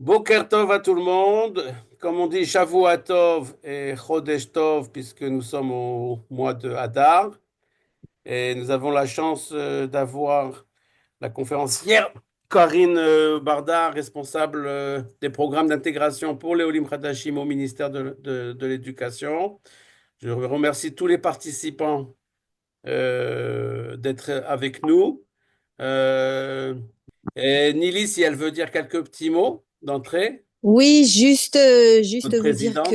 Boker Tov à tout le monde. Comme on dit, Shavua Tov et Chodesh Tov, puisque nous sommes au mois de Hadar. Et nous avons la chance d'avoir la conférencière Karine Barda, responsable des programmes d'intégration pour les Olim Khadashim au ministère de l'Éducation. Je remercie tous les participants d'être avec nous. Euh, et Nili, si elle veut dire quelques petits mots d'entrée, Oui, juste, notre présidente.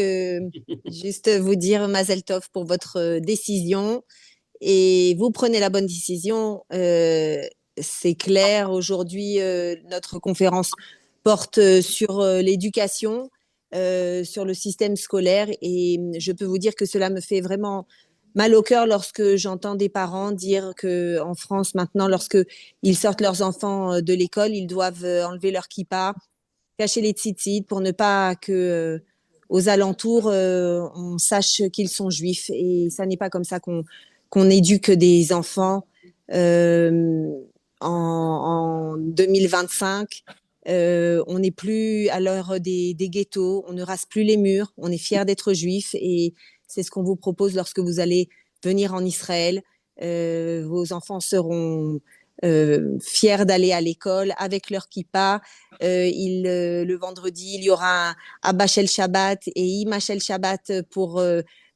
juste vous dire Mazel Tov pour votre décision et vous prenez la bonne décision. C'est clair, aujourd'hui, notre conférence porte sur l'éducation, sur le système scolaire et je peux vous dire que cela me fait vraiment mal au cœur lorsque j'entends des parents dire que en France maintenant, lorsque ils sortent leurs enfants de l'école, ils doivent enlever leur kippa, cacher les tzitzit pour ne pas que aux alentours on sache qu'ils sont juifs, et ça n'est pas comme ça qu'on éduque des enfants euh, en 2025. On n'est plus à l'heure des ghettos, on ne rase plus les murs, on est fiers d'être juifs, et c'est ce qu'on vous propose lorsque vous allez venir en Israël. Vos enfants seront fiers d'aller à l'école avec leur kippa. Le vendredi, il y aura un Abba Shel Shabbat et Ima Shel Shabbat pour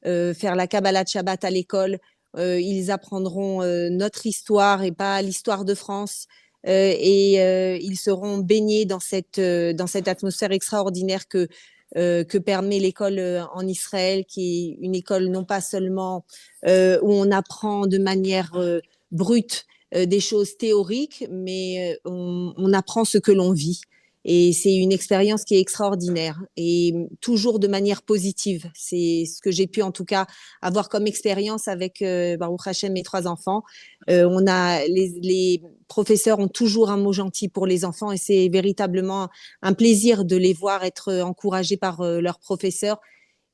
faire la Kabbalah de Shabbat à l'école. Ils apprendront notre histoire et pas l'histoire de France. Ils seront baignés dans cette atmosphère extraordinaire que permet l'école en Israël, qui est une école non pas seulement où on apprend de manière brute des choses théoriques, mais on apprend ce que l'on vit. Et c'est une expérience qui est extraordinaire et toujours de manière positive. C'est ce que j'ai pu en tout cas avoir comme expérience avec Baruch Hashem, mes trois enfants. Les professeurs ont toujours un mot gentil pour les enfants, et c'est véritablement un plaisir de les voir être encouragés par leurs professeurs,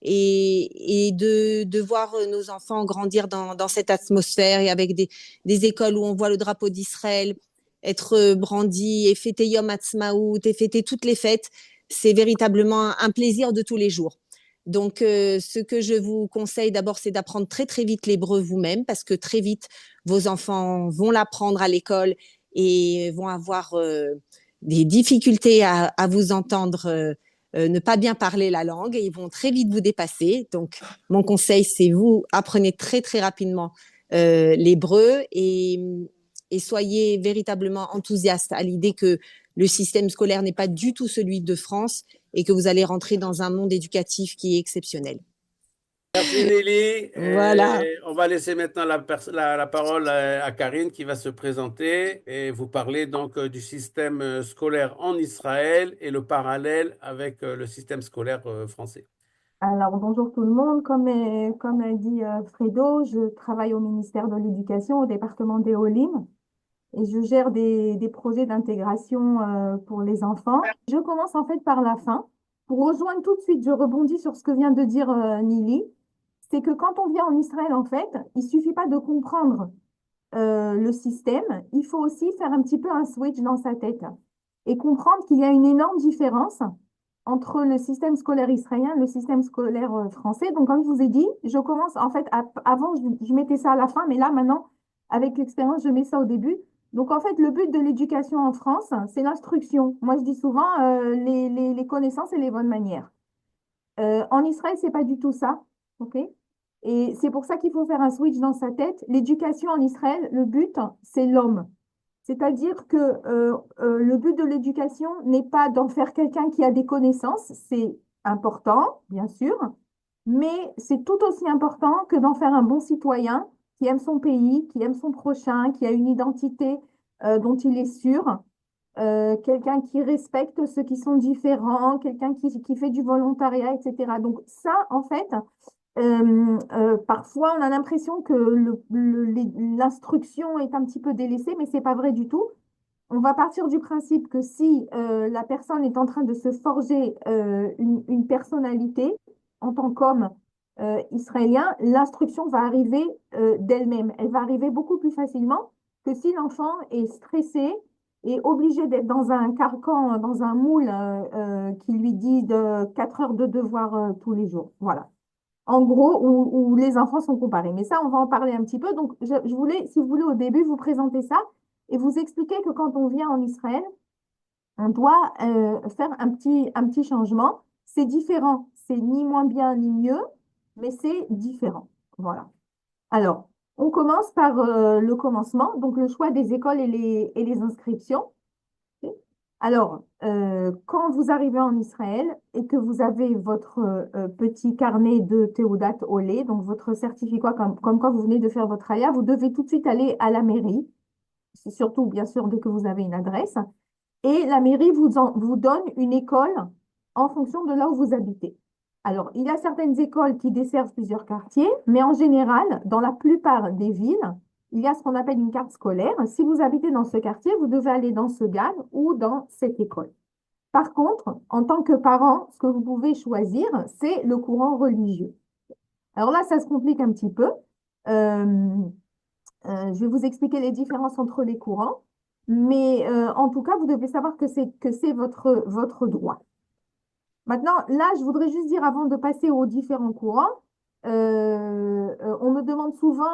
et de voir nos enfants grandir dans cette atmosphère, et avec des écoles où on voit le drapeau d'Israël être brandi et fêter Yom Ha'atzmaout et fêter toutes les fêtes. C'est véritablement un plaisir de tous les jours. Donc, ce que je vous conseille d'abord, c'est d'apprendre très très vite l'hébreu vous-même, parce que très vite, vos enfants vont l'apprendre à l'école et vont avoir des difficultés à vous entendre ne pas bien parler la langue, et ils vont très vite vous dépasser. Donc, mon conseil, c'est vous apprenez très très rapidement l'hébreu, et soyez véritablement enthousiaste à l'idée que le système scolaire n'est pas du tout celui de France, et que vous allez rentrer dans un monde éducatif qui est exceptionnel. Merci Nelly. Voilà. On va laisser maintenant la parole à Karine qui va se présenter et vous parler donc du système scolaire en Israël et le parallèle avec le système scolaire français. Alors, bonjour tout le monde. Comme a dit Fredo, je travaille au ministère de l'Éducation, au département des Olim, et je gère des projets d'intégration pour les enfants. Je commence en fait par la fin. Pour rejoindre tout de suite, je rebondis sur ce que vient de dire Nili. C'est que quand on vient en Israël, en fait, il suffit pas de comprendre le système, il faut aussi faire un petit peu un switch dans sa tête et comprendre qu'il y a une énorme différence entre le système scolaire israélien et le système scolaire français. Donc, comme je vous ai dit, je commence, en fait, avant, je mettais ça à la fin, mais là, maintenant, avec l'expérience, je mets ça au début. Donc, en fait, le but de l'éducation en France, c'est l'instruction. Moi, je dis souvent les connaissances et les bonnes manières. En Israël, c'est pas du tout ça, ok? Et c'est pour ça qu'il faut faire un switch dans sa tête. L'éducation en Israël, le but, c'est l'homme. C'est-à-dire que le but de l'éducation n'est pas d'en faire quelqu'un qui a des connaissances, c'est important, bien sûr, mais c'est tout aussi important que d'en faire un bon citoyen qui aime son pays, qui aime son prochain, qui a une identité dont il est sûr, quelqu'un qui respecte ceux qui sont différents, quelqu'un qui fait du volontariat, etc. Donc ça, en fait, parfois on a l'impression que l'instruction est un petit peu délaissée, mais c'est pas vrai du tout. On va partir du principe que si la personne est en train de se forger une personnalité en tant qu'homme israélien, l'instruction va arriver d'elle-même. Elle va arriver beaucoup plus facilement que si l'enfant est stressé est obligé d'être dans un carcan, dans un moule qui lui dit de 4 heures de devoir tous les jours. Voilà. En gros, où les enfants sont comparés. Mais ça, on va en parler un petit peu. Donc, je voulais, si vous voulez, au début, vous présenter ça et vous expliquer que quand on vient en Israël, on doit faire un petit changement. C'est différent. C'est ni moins bien ni mieux, mais c'est différent. Voilà. Alors, on commence par le commencement, donc le choix des écoles et les inscriptions. Alors, quand vous arrivez en Israël et que vous avez votre petit carnet de Théodat Olé, donc votre certificat comme quoi vous venez de faire votre alia, vous devez tout de suite aller à la mairie, surtout bien sûr dès que vous avez une adresse, et la mairie vous donne une école en fonction de là où vous habitez. Alors, il y a certaines écoles qui desservent plusieurs quartiers, mais en général, dans la plupart des villes, il y a ce qu'on appelle une carte scolaire. Si vous habitez dans ce quartier, vous devez aller dans ce GAN ou dans cette école. Par contre, en tant que parent, ce que vous pouvez choisir, c'est le courant religieux. Alors là, ça se complique un petit peu. Je vais vous expliquer les différences entre les courants, mais en tout cas, vous devez savoir que c'est votre droit. Maintenant, là, je voudrais juste dire, avant de passer aux différents courants, on me demande souvent,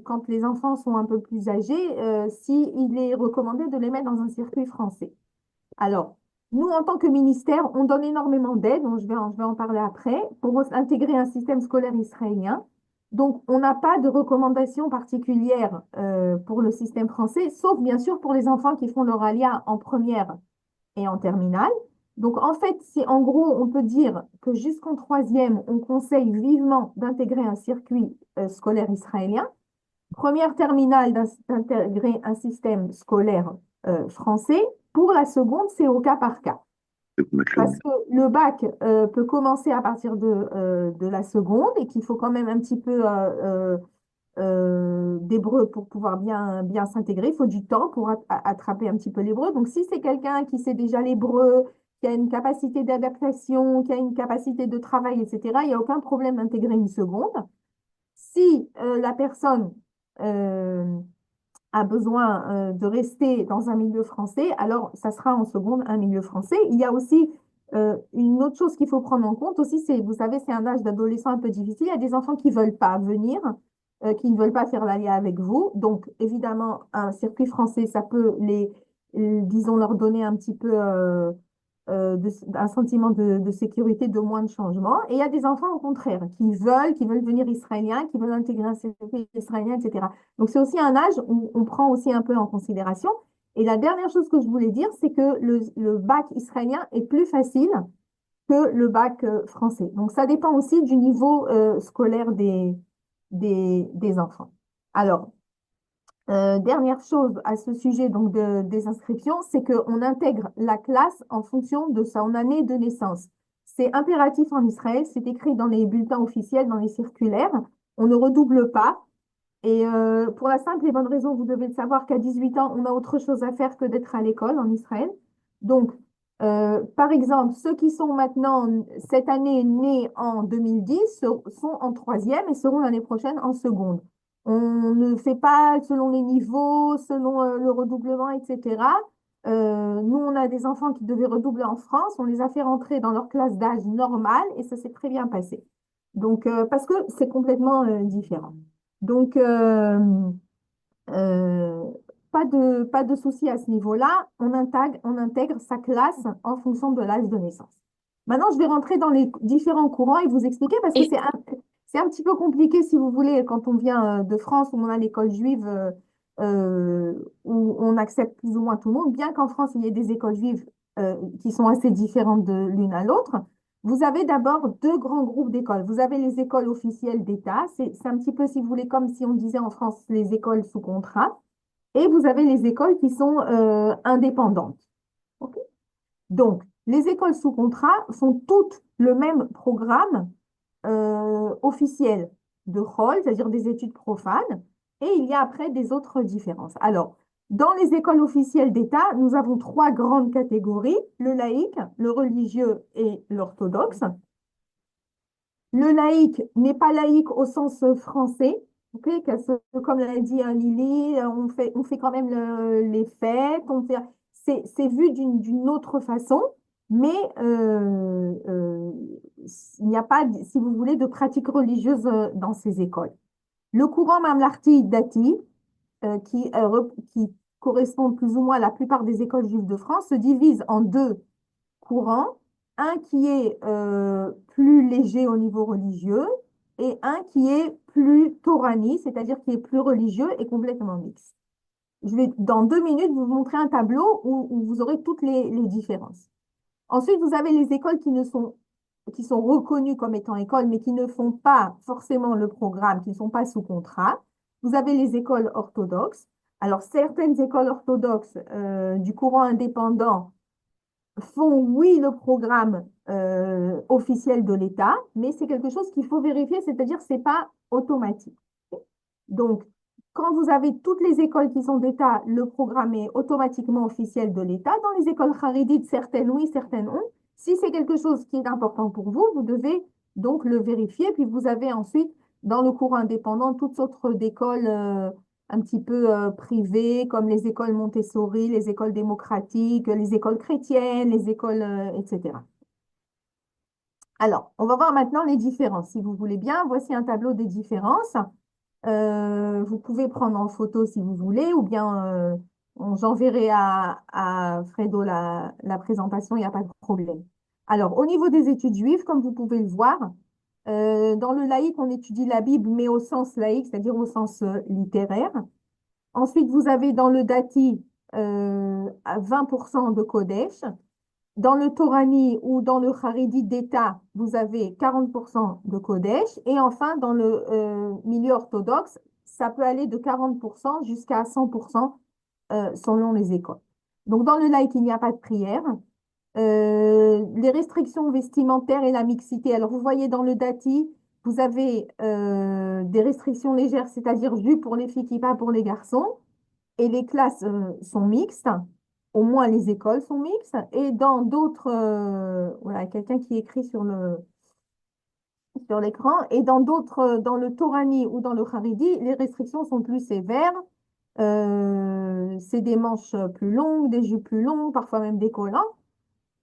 quand les enfants sont un peu plus âgés, s'il est recommandé de les mettre dans un circuit français. Alors, nous, en tant que ministère, on donne énormément d'aide, donc je vais en parler après, pour intégrer un système scolaire israélien. Donc, on n'a pas de recommandation particulière pour le système français, sauf bien sûr pour les enfants qui font leur alia en première et en terminale. Donc, en fait, c'est en gros, on peut dire que jusqu'en troisième, on conseille vivement d'intégrer un circuit scolaire israélien. Première terminale, d'intégrer un système scolaire français. Pour la seconde, c'est au cas par cas. Parce que le bac peut commencer à partir de la seconde et qu'il faut quand même un petit peu d'hébreu pour pouvoir bien s'intégrer. Il faut du temps pour attraper un petit peu l'hébreu. Donc, si c'est quelqu'un qui sait déjà l'hébreu, qui a une capacité d'adaptation, qui a une capacité de travail, etc., il n'y a aucun problème d'intégrer une seconde. Si la personne a besoin de rester dans un milieu français, alors ça sera en seconde un milieu français. Il y a aussi une autre chose qu'il faut prendre en compte aussi, c'est, vous savez, c'est un âge d'adolescent un peu difficile. Il y a des enfants qui ne veulent pas venir, qui ne veulent pas faire l'alia avec vous. Donc, évidemment, un circuit français, ça peut disons, leur donner un petit peu un sentiment de sécurité, de moins de changement. Et il y a des enfants, au contraire, qui veulent venir israéliens, qui veulent intégrer un circuit israélien, etc. Donc, c'est aussi un âge où on prend aussi un peu en considération. Et la dernière chose que je voulais dire, c'est que le bac israélien est plus facile que le bac français. Donc, ça dépend aussi du niveau scolaire des enfants. Alors, dernière chose à ce sujet donc des inscriptions, c'est qu'on intègre la classe en fonction de son année de naissance. C'est impératif en Israël, c'est écrit dans les bulletins officiels, dans les circulaires. On ne redouble pas. Et pour la simple et bonne raison, vous devez le savoir qu'à 18 ans, on a autre chose à faire que d'être à l'école en Israël. Donc, par exemple, ceux qui sont maintenant, cette année, nés en 2010, sont en troisième et seront l'année prochaine en seconde. On ne fait pas selon les niveaux, selon le redoublement, etc. Nous, on a des enfants qui devaient redoubler en France, on les a fait rentrer dans leur classe d'âge normale et ça s'est très bien passé. Donc, parce que c'est complètement différent. Donc, euh, pas de souci à ce niveau-là. On intègre sa classe en fonction de l'âge de naissance. Maintenant, je vais rentrer dans les différents courants et vous expliquer parce que c'est un petit peu compliqué, si vous voulez, quand on vient de France, où on a l'école juive, où on accepte plus ou moins tout le monde, bien qu'en France, il y ait des écoles juives qui sont assez différentes de l'une à l'autre. Vous avez d'abord deux grands groupes d'écoles. Vous avez les écoles officielles d'État. C'est un petit peu, si vous voulez, comme si on disait en France, les écoles sous contrat. Et vous avez les écoles qui sont indépendantes. Ok. Donc, les écoles sous contrat font toutes le même programme officiel de Chol, c'est-à-dire des études profanes. Et il y a après des autres différences. Alors, dans les écoles officielles d'État, nous avons trois grandes catégories, le laïque, le religieux et l'orthodoxe. Le laïque n'est pas laïque au sens français, Ok, comme l'a dit Lily, on fait quand même les fêtes, c'est vu d'une autre façon, mais il n'y a pas, si vous voulez, de pratique religieuse dans ces écoles. Le courant Mamlarti Dati, qui correspond plus ou moins à la plupart des écoles juives de France, se divise en deux courants, un qui est plus léger au niveau religieux et un qui est plus torani, c'est-à-dire qui est plus religieux et complètement mixte. Je vais, dans 2 minutes, vous montrer un tableau où vous aurez toutes les différences. Ensuite, vous avez les écoles qui sont reconnues comme étant écoles, mais qui ne font pas forcément le programme, qui ne sont pas sous contrat. Vous avez les écoles orthodoxes. Alors, certaines écoles orthodoxes du courant indépendant font, oui, le programme officiel de l'État, mais c'est quelque chose qu'il faut vérifier, c'est-à-dire que ce n'est pas automatique. Donc, quand vous avez toutes les écoles qui sont d'État, le programme est automatiquement officiel de l'État. Dans les écoles haridites, certaines oui, certaines non. Si c'est quelque chose qui est important pour vous, vous devez donc le vérifier. Puis vous avez ensuite, dans le cours indépendant, toutes sortes d'écoles un petit peu privées, comme les écoles Montessori, les écoles démocratiques, les écoles chrétiennes, les écoles, etc. Alors, on va voir maintenant les différences. Si vous voulez bien, voici un tableau des différences. Vous pouvez prendre en photo si vous voulez, ou bien j'enverrai à Fredo la présentation, il n'y a pas de problème. Alors, au niveau des études juives, comme vous pouvez le voir, dans le laïc, on étudie la Bible, mais au sens laïque, c'est-à-dire au sens littéraire. Ensuite, vous avez dans le dati à 20% de Kodesh. Dans le Torani ou dans le Haredi d'État, vous avez 40% de Kodesh. Et enfin, dans le milieu orthodoxe, ça peut aller de 40% jusqu'à 100% selon les écoles. Donc, dans le laïc, il n'y a pas de prière. Les restrictions vestimentaires et la mixité. Alors, vous voyez dans le dati, vous avez des restrictions légères, c'est-à-dire jupe pour les filles, kippa pour les garçons. Et les classes sont mixtes, au moins les écoles sont mixtes. Et dans d'autres, voilà, quelqu'un qui écrit sur l'écran, et dans d'autres, dans le Torani ou dans le Haredi, les restrictions sont plus sévères. C'est des manches plus longues, des jupes plus longues, parfois même des collants,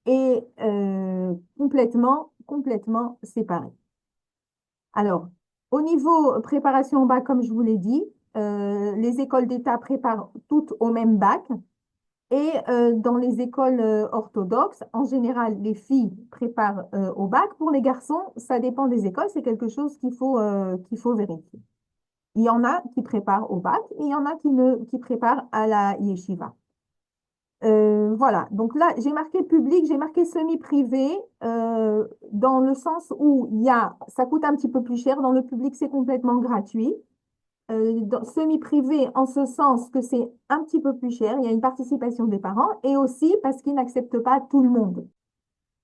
et complètement séparés. Alors, au niveau préparation au bac, comme je vous l'ai dit, les écoles d'État préparent toutes au même bac. Et dans les écoles orthodoxes, en général, les filles préparent au bac. Pour les garçons, ça dépend des écoles, c'est quelque chose qu'il faut vérifier. Il y en a qui préparent au bac et il y en a qui préparent à la yeshiva. Voilà, donc là, j'ai marqué public, j'ai marqué semi-privé, dans le sens où ça coûte un petit peu plus cher, dans le public, c'est complètement gratuit. Semi-privé en ce sens que c'est un petit peu plus cher, il y a une participation des parents, et aussi parce qu'ils n'acceptent pas tout le monde.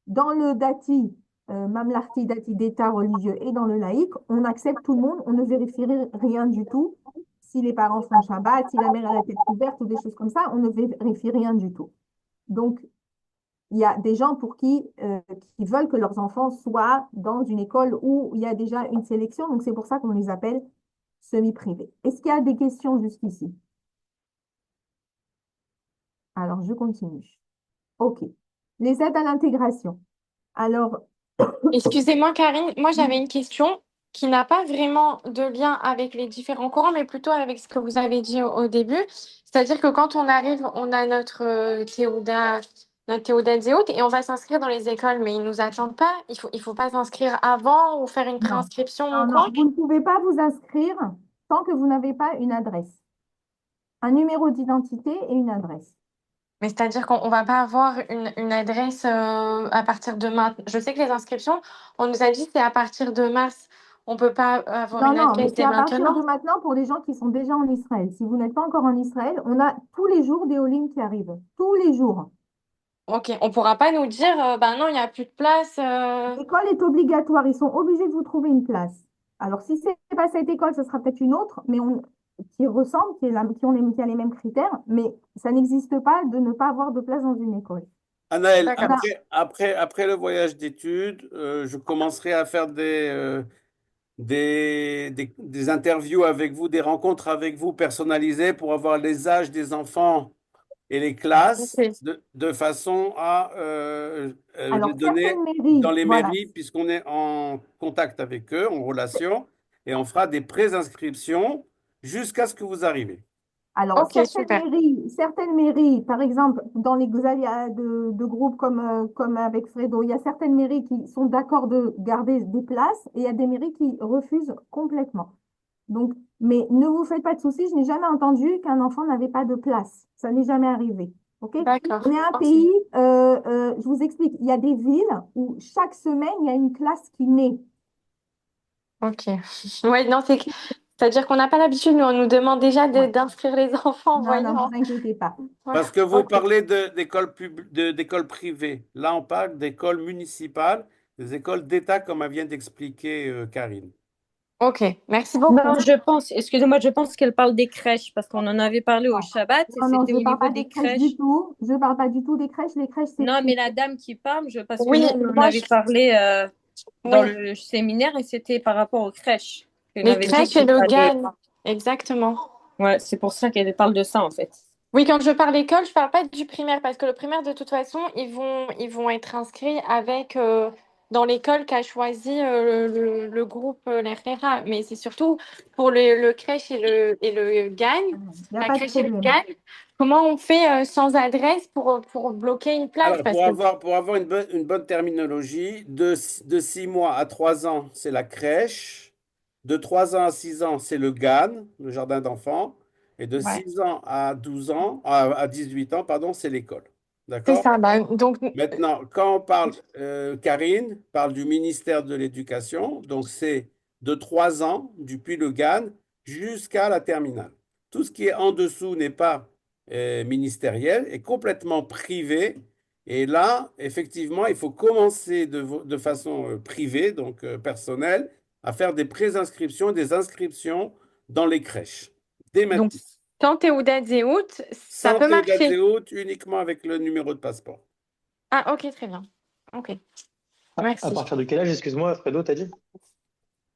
Dans le dati, mamlarti, dati d'État religieux et dans le laïc, on accepte tout le monde, on ne vérifie rien du tout. Si les parents font Shabbat, si la mère a la tête couverte ou des choses comme ça, on ne vérifie rien du tout. Donc, il y a des gens pour qui veulent que leurs enfants soient dans une école où il y a déjà une sélection, donc c'est pour ça qu'on les appelle semi-privés. Est-ce qu'il y a des questions jusqu'ici? Alors, je continue. OK. Les aides à l'intégration. Alors, Excusez-moi, Karine, moi j'avais une question qui n'a pas vraiment de lien avec les différents courants, mais plutôt avec ce que vous avez dit au début. C'est-à-dire que quand on arrive, on a notre Théouda Zéhout et on va s'inscrire dans les écoles, mais ils ne nous attendent pas. Il faut pas s'inscrire avant ou faire une non, préinscription ou non, non, quoi? vous ne pouvez pas vous inscrire tant que vous n'avez pas une adresse, un numéro d'identité et une adresse. Mais c'est-à-dire qu'on ne va pas avoir une adresse à partir de maintenant. Je sais que les inscriptions, on nous a dit que c'est à partir de mars. On ne peut pas avoir Non, une non, mais adresse c'est dès à partir maintenant. de maintenant pour les gens qui sont déjà en Israël. Si vous n'êtes pas encore en Israël, on a tous les jours des Olim qui arrivent. Tous les jours. Ok, on pourra pas nous dire, bah non, il n'y a plus de place. L'école est obligatoire. Ils sont obligés de vous trouver une place. Alors, si ce n'est pas cette école, ce sera peut-être une autre, mais qui ressemble, qui a les mêmes critères, mais ça n'existe pas de ne pas avoir de place dans une école. Anaël, D'accord. après le voyage d'études, je commencerai à faire des interviews avec vous, des rencontres avec vous personnalisées pour avoir les âges des enfants et les classes Ok. de façon à les Alors, donner certaines dans mairies, les voilà. mairies, puisqu'on est en contact avec eux, en relation, et on fera des pré-inscriptions jusqu'à ce que vous arrivez. Alors, Ok, super. certaines mairies, par exemple, dans les Xalia de groupes comme avec Fredo, il y a certaines mairies qui sont d'accord de garder des places et il y a des mairies qui refusent complètement. Donc, mais ne vous faites pas de soucis, je n'ai jamais entendu qu'un enfant n'avait pas de place. Ça n'est jamais arrivé. OK? On D'accord. est un Ok. pays, je vous explique, il y a des villes où chaque semaine, il y a une classe qui naît. Ok. Ouais, non, c'est-à-dire qu'on n'a pas l'habitude, mais on nous demande déjà Ouais. d'inscrire les enfants, Non, non, voyons. vous inquiétez pas. Ouais. Parce que vous Ok. parlez d'écoles privées. Là, on parle d'écoles municipales, des écoles d'État, comme elle vient d'expliquer Karine. Ok. Merci beaucoup. Non, excusez-moi, je pense qu'elle parle des crèches parce qu'on en avait parlé au Shabbat et Non, non, c'était je ne au parle niveau pas des des crèches du crèches. tout. Je ne parle pas du tout des crèches. Les crèches, c'est Non, mais privé. la dame qui parle, parce que Oui, nous, on en moi, avait parlé dans oui. le séminaire et c'était par rapport aux crèches. Elle Les avait dit crèches et qu'il le fallait. GAN. Exactement. Ouais, c'est pour ça qu'elle parle de ça en fait. Oui, quand je parle école, je parle pas du primaire parce que le primaire, de toute façon, ils vont être inscrits avec dans l'école qu'a choisi le groupe l'RRA. Mais c'est surtout pour le crèche et le GAN, Il n'y a la pas de crèche et le problème. GAN. Comment on fait sans adresse pour bloquer une place? Alors, Parce que pour avoir une bonne terminologie, de 6 mois à 3 ans, c'est la crèche. De 3 ans à 6 ans, c'est le GAN, le jardin d'enfants. Et de ouais, 6 ans à 12 ans, à 18 ans, pardon, c'est l'école. c'est D'accord? ça. Bah, donc, Maintenant, quand on parle, Karine parle du ministère de l'Éducation, donc c'est de 3 ans, depuis le GAN jusqu'à la terminale. Tout ce qui est en dessous n'est pas ministériel, est complètement privé. Et là, effectivement, il faut commencer de façon privée, donc personnelle, à faire des préinscriptions, des inscriptions dans les crèches. Dès donc maintenant. sans Théodat Zéhout, ça Sans peut Théodate marcher. Zéhout, uniquement avec le numéro de passeport. Ah, ok, très bien. Ok, À merci. partir de quel âge, excuse-moi, Fredo, t'as dit?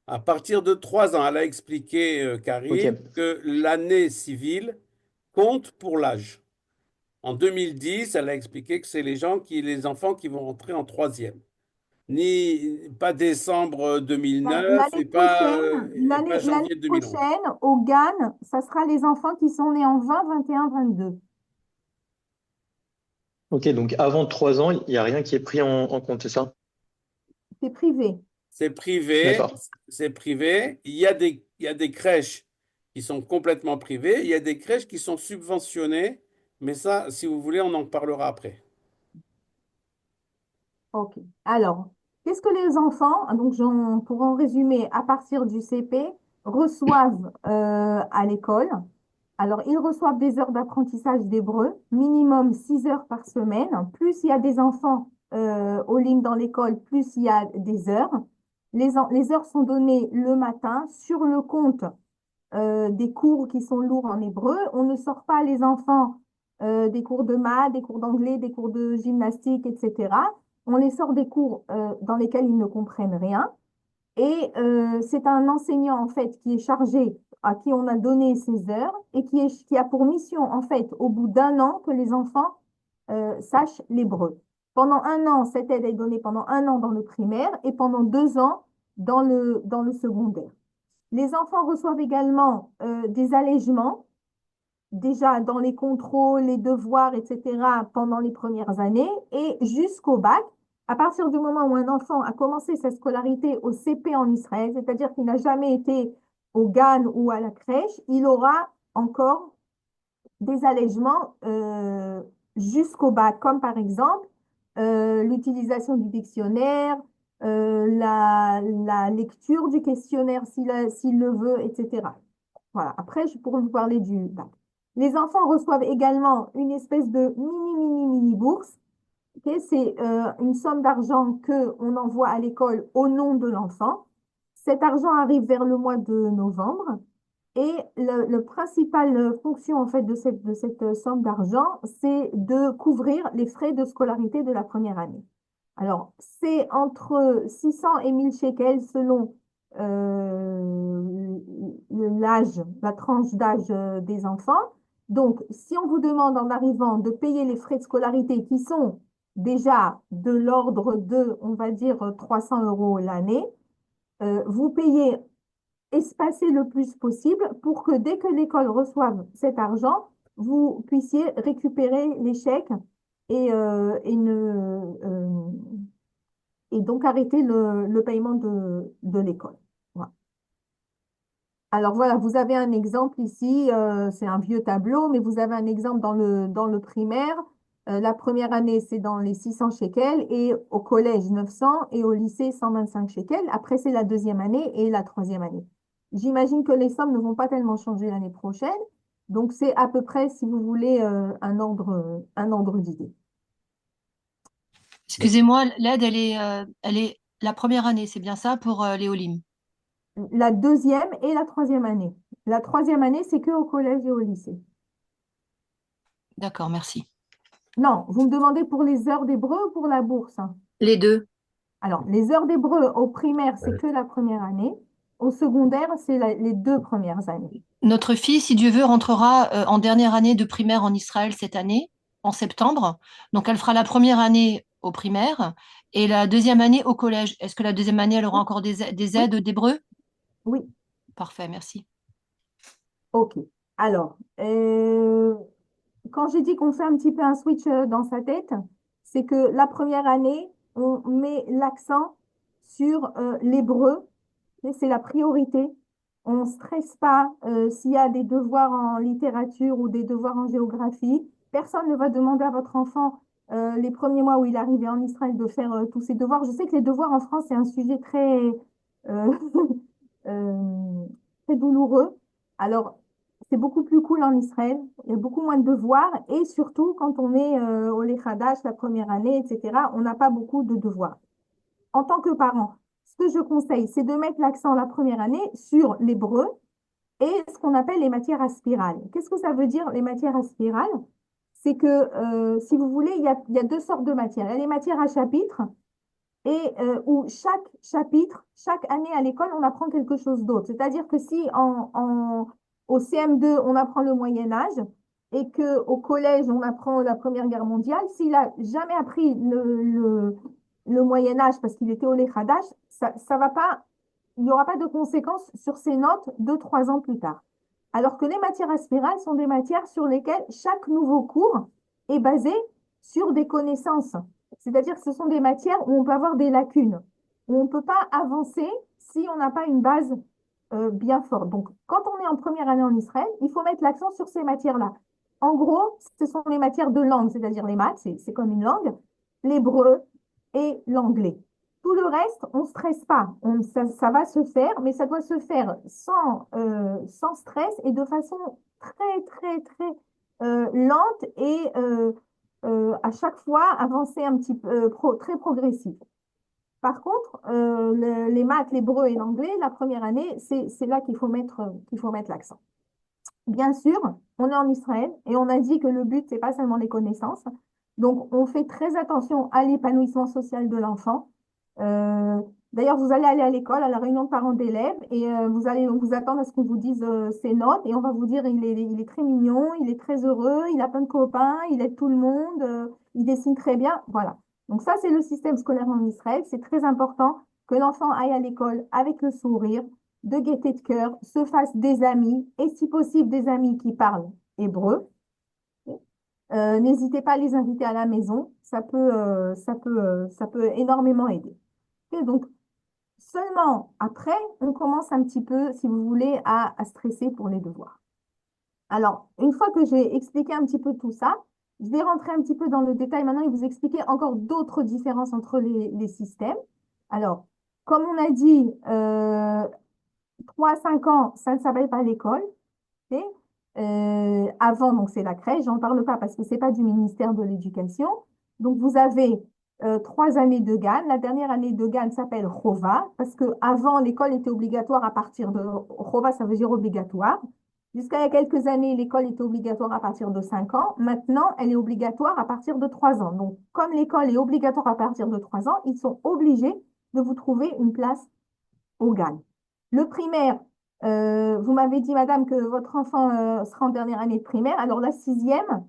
À partir de 3 ans, elle a expliqué, Ok, Karine, que l'année civile compte pour l'âge. En 2010, elle a expliqué que c'est les enfants qui vont rentrer en troisième. Pas décembre 2009 et pas L'année janvier 2011. prochaine, au GAN, ça sera les enfants qui sont nés en 20, 21, 22. ok, donc avant 3 ans, il n'y a rien qui est pris en compte, c'est ça? C'est privé. C'est privé, D'accord. c'est privé. Il y a des crèches qui sont complètement privées. Il y a des crèches qui sont subventionnées. Mais ça, si vous voulez, on en parlera après. OK. Alors, qu'est-ce que les enfants, donc pour en résumer, à partir du CP, reçoivent à l'école? Alors, ils reçoivent des heures d'apprentissage d'hébreu, minimum 6 heures par semaine. Plus il y a des enfants au ligne dans l'école, plus il y a des heures. Les heures sont données le matin sur le compte des cours qui sont lourds en hébreu. On ne sort pas les enfants des cours de maths, des cours d'anglais, des cours de gymnastique, etc. On les sort des cours dans lesquels ils ne comprennent rien. Et c'est un enseignant, en fait, qui est chargé, à qui on a donné ces heures et qui a pour mission, en fait, au bout d'un an, que les enfants sachent l'hébreu. Pendant un an, cette aide est donnée pendant un an dans le primaire et pendant 2 ans dans le secondaire. Les enfants reçoivent également des allègements, déjà dans les contrôles, les devoirs, etc., pendant les premières années et jusqu'au bac. À partir du moment où un enfant a commencé sa scolarité au CP en Israël, c'est-à-dire qu'il n'a jamais été au GAN ou à la crèche, il aura encore des allègements jusqu'au bac, comme par exemple l'utilisation du dictionnaire, la lecture du questionnaire s'il le veut, etc. Voilà. Après, je pourrais vous parler du bac. Les enfants reçoivent également une espèce de mini bourse. Okay, c'est une somme d'argent qu'on envoie à l'école au nom de l'enfant. Cet argent arrive vers le mois de novembre. Et le principale fonction en fait de cette somme d'argent, c'est de couvrir les frais de scolarité de la première année. Alors, c'est entre 600 et 1000 shekels selon la tranche d'âge des enfants. Donc, si on vous demande en arrivant de payer les frais de scolarité qui sont déjà de l'ordre de, on va dire, 300 € l'année, vous payez espacé le plus possible pour que dès que l'école reçoive cet argent, vous puissiez récupérer les chèques et donc arrêter le paiement de l'école. Voilà. Alors voilà, vous avez un exemple ici, c'est un vieux tableau, mais vous avez un exemple dans le primaire. La première année, c'est dans les 600 shekels et au collège 900 et au lycée 125 shekels. Après, c'est la deuxième année et la troisième année. J'imagine que les sommes ne vont pas tellement changer l'année prochaine. Donc, c'est à peu près, si vous voulez, un ordre d'idée. Excusez-moi, l'aide, elle est la première année, c'est bien ça pour les Olim. La deuxième et la troisième année. La troisième année, c'est que au collège et au lycée. D'accord, merci. Non, vous me demandez pour les heures d'hébreu ou pour la bourse, hein? Les deux. Alors, les heures d'hébreu au primaire, c'est que la première année. Au secondaire, c'est les 2 premières années. Notre fille, si Dieu veut, rentrera en dernière année de primaire en Israël cette année, en septembre. Donc, elle fera la première année au primaire et la deuxième année au collège. Est-ce que la deuxième année, elle aura encore des Oui, aides d'hébreu? oui, Parfait, merci. ok. Alors, quand j'ai dit qu'on fait un petit peu un switch dans sa tête, c'est que la première année, on met l'accent sur l'hébreu. C'est la priorité. On ne stresse pas s'il y a des devoirs en littérature ou des devoirs en géographie. Personne ne va demander à votre enfant les premiers mois où il est arrivé en Israël de faire tous ses devoirs. Je sais que les devoirs en France, c'est un sujet euh, euh, très douloureux. Alors, c'est beaucoup plus cool en Israël. Il y a beaucoup moins de devoirs et surtout quand on est au Lechadash la première année, etc., on n'a pas beaucoup de devoirs. En tant que parent, ce que je conseille, c'est de mettre l'accent la première année sur l'hébreu et ce qu'on appelle les matières à spirale. Qu'est-ce que ça veut dire, les matières à spirale? C'est que, si vous voulez, il y a 2 sortes de matières. Il y a les matières à chapitre et où chaque chapitre, chaque année à l'école, on apprend quelque chose d'autre. C'est-à-dire que si au CM2, on apprend le Moyen Âge et qu'au collège, on apprend la Première Guerre mondiale, s'il n'a jamais appris le Moyen Âge parce qu'il était au Lechadash, ça va pas, il n'y aura pas de conséquences sur ses notes 2, 3 ans plus tard. Alors que les matières à spirale sont des matières sur lesquelles chaque nouveau cours est basé sur des connaissances. C'est-à-dire que ce sont des matières où on peut avoir des lacunes, où on ne peut pas avancer si on n'a pas une base bien forte. Donc, quand on est en première année en Israël, il faut mettre l'accent sur ces matières-là. En gros, ce sont les matières de langue, c'est-à-dire les maths, c'est comme une langue, l'hébreu et l'anglais. Tout le reste, on ne stresse pas. Ça va se faire, mais ça doit se faire sans stress et de façon très, très, très lente et à chaque fois avancer un petit peu très progressif. Par contre, les maths, l'hébreu et l'anglais, la première année, c'est là qu'il faut mettre l'accent. Bien sûr, on est en Israël et on a dit que le but, c'est pas seulement les connaissances. Donc, on fait très attention à l'épanouissement social de l'enfant. Euh, D'ailleurs, vous allez aller à l'école, à la réunion de parents d'élèves, et vous allez vous attendre à ce qu'on vous dise ses notes, et on va vous dire il est très mignon, il est très heureux, il a plein de copains, il aide tout le monde, il dessine très bien. Voilà. Donc ça, c'est le système scolaire en Israël. C'est très important que l'enfant aille à l'école avec le sourire, de gaieté de cœur, se fasse des amis, et si possible des amis qui parlent hébreu. N'hésitez pas à les inviter à la maison, ça peut énormément aider. Ok, donc, seulement après, on commence un petit peu, si vous voulez, à stresser pour les devoirs. Alors, une fois que j'ai expliqué un petit peu tout ça, je vais rentrer un petit peu dans le détail maintenant et vous expliquer encore d'autres différences entre les systèmes. Alors, comme on a dit, 3 à 5 ans, ça ne s'appelle pas l'école. Ok. Avant, donc c'est la crèche, j'en parle pas parce que c'est pas du ministère de l'Éducation. Donc vous avez 3 années de GAN. La dernière année de GAN s'appelle Chova parce que avant l'école était obligatoire à partir de Chova, ça veut dire obligatoire. Jusqu'à il y a quelques années, l'école était obligatoire à partir de 5 ans. Maintenant, elle est obligatoire à partir de 3 ans. Donc, comme l'école est obligatoire à partir de 3 ans, ils sont obligés de vous trouver une place au GAN. Le primaire, vous m'avez dit, madame, que votre enfant sera en dernière année de primaire. Alors, la sixième,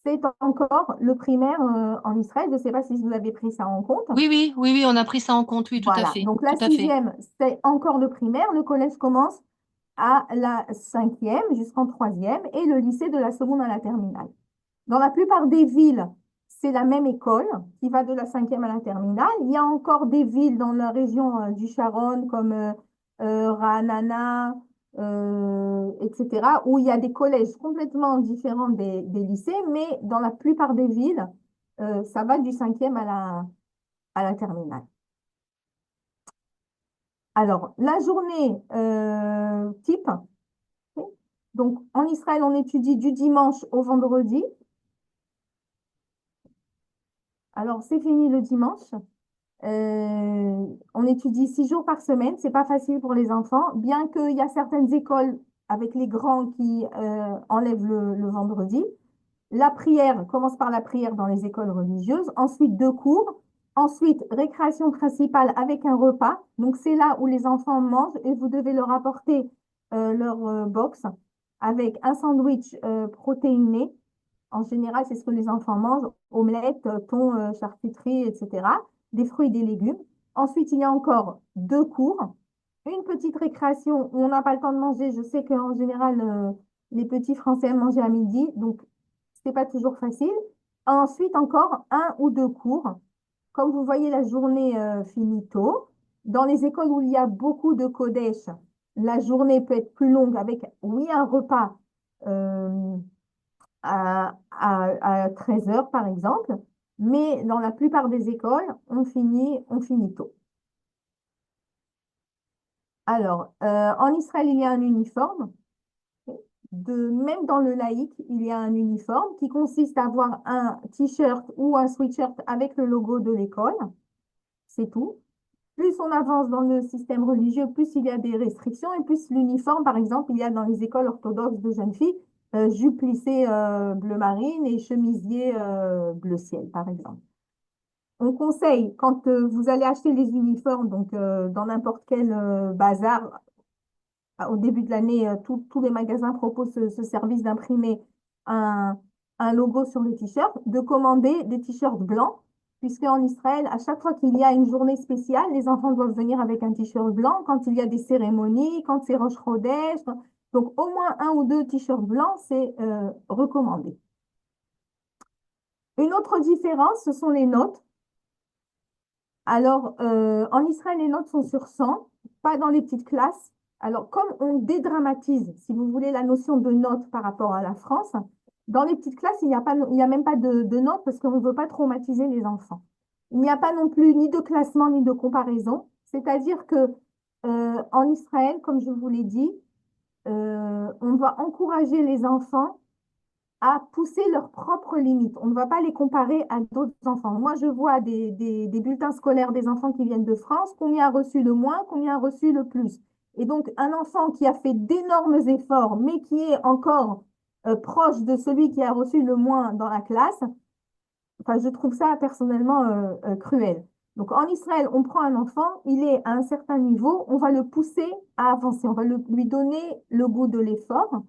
c'est encore le primaire en Israël. Je ne sais pas si vous avez pris ça en compte. Oui, oui, oui, oui, on a pris ça en compte, oui, tout à Voilà. fait. Donc, la Tout à fait. sixième, c'est encore le primaire. Le collège commence à la cinquième jusqu'en troisième et le lycée de la seconde à la terminale. Dans la plupart des villes, c'est la même école qui va de la cinquième à la terminale. Il y a encore des villes dans la région du Sharon comme Ra'anana, etc., où il y a des collèges complètement différents des lycées, mais dans la plupart des villes, ça va du cinquième à la terminale. Alors, la journée type, donc en Israël, on étudie du dimanche au vendredi. Alors, c'est fini le dimanche. On étudie 6 jours par semaine. C'est pas facile pour les enfants, bien qu'il y a certaines écoles avec les grands qui enlèvent le vendredi. La prière commence par la prière dans les écoles religieuses. Ensuite, 2 cours. Ensuite, récréation principale avec un repas. Donc, c'est là où les enfants mangent et vous devez leur apporter leur box avec un sandwich protéiné. En général, c'est ce que les enfants mangent, omelette, thon, charcuterie, etc. Des fruits et des légumes. Ensuite, il y a encore 2 cours. Une petite récréation où on n'a pas le temps de manger. Je sais qu'en général, les petits Français aiment manger à midi, donc c'est pas toujours facile. Ensuite, encore 1 ou 2 cours. Comme vous voyez, la journée finit tôt. Dans les écoles où il y a beaucoup de Kodesh, la journée peut être plus longue avec, oui, un repas. À 13 heures, par exemple. Mais dans la plupart des écoles, on finit tôt. Alors, en Israël, il y a un uniforme. Même dans le laïc, il y a un uniforme qui consiste à avoir un t-shirt ou un sweatshirt avec le logo de l'école. C'est tout. Plus on avance dans le système religieux, plus il y a des restrictions et plus l'uniforme, par exemple, il y a dans les écoles orthodoxes de jeunes filles, jupe plissée bleu marine et chemisier bleu ciel, par exemple. On conseille, quand vous allez acheter les uniformes, donc dans n'importe quel bazar, au début de l'année, tous les magasins proposent ce service d'imprimer un, un logo sur le t-shirt, de commander des t-shirts blancs, puisque en Israël, à chaque fois qu'il y a une journée spéciale, les enfants doivent venir avec un t-shirt blanc quand il y a des cérémonies, quand c'est Rosh Chodesh. Donc, au moins 1 ou 2 t-shirts blancs, c'est recommandé. Une autre différence, ce sont les notes. Alors, en Israël, les notes sont sur 100, pas dans les petites classes. Alors, comme on dédramatise, si vous voulez, la notion de notes par rapport à la France, dans les petites classes, il n'y a même pas de notes parce qu'on ne veut pas traumatiser les enfants. Il n'y a pas non plus ni de classement ni de comparaison. C'est-à-dire que en Israël, comme je vous l'ai dit, on va encourager les enfants à pousser leurs propres limites. On ne va pas les comparer à d'autres enfants. Moi, je vois des bulletins scolaires des enfants qui viennent de France, combien a reçu le moins, combien a reçu le plus. Et donc, un enfant qui a fait d'énormes efforts, mais qui est encore proche de celui qui a reçu le moins dans la classe, enfin, je trouve ça personnellement cruel. Donc, en Israël, on prend un enfant, il est à un certain niveau, on va le pousser à avancer, on va lui donner le goût de l'effort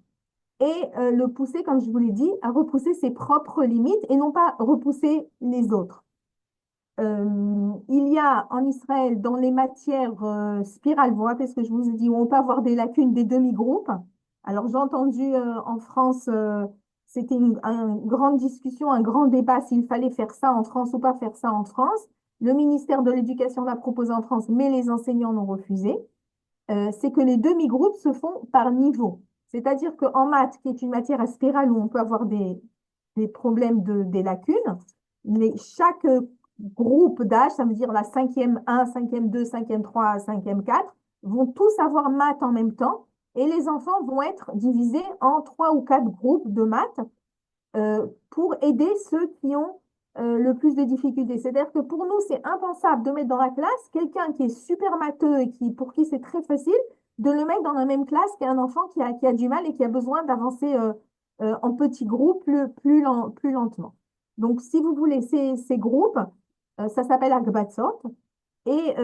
et le pousser, comme je vous l'ai dit, à repousser ses propres limites et non pas repousser les autres. Il y a en Israël, dans les matières spirales, vous vous rappelez ce que je vous ai dit, où on peut avoir des lacunes, des demi-groupes. Alors, j'ai entendu en France, c'était une grande discussion, un grand débat s'il fallait faire ça en France ou pas faire ça en France. Le ministère de l'Éducation l'a proposé en France, mais les enseignants l'ont refusé. C'est que les demi-groupes se font par niveau. C'est-à-dire qu'en maths, qui est une matière à spirale où on peut avoir des problèmes des lacunes, chaque groupe d'âge, ça veut dire la 5e 1, 5e 2, 5e 3, 5e 4, vont tous avoir maths en même temps et les enfants vont être divisés en 3 ou 4 groupes de maths pour aider ceux qui ont le plus de difficultés. C'est-à-dire que pour nous, c'est impensable de mettre dans la classe quelqu'un qui est super matheux et pour qui c'est très facile de le mettre dans la même classe qu'un enfant qui a du mal et qui a besoin d'avancer en petits groupes plus lentement. Donc, si vous voulez, ces groupes, ça s'appelle Akbatsot. Et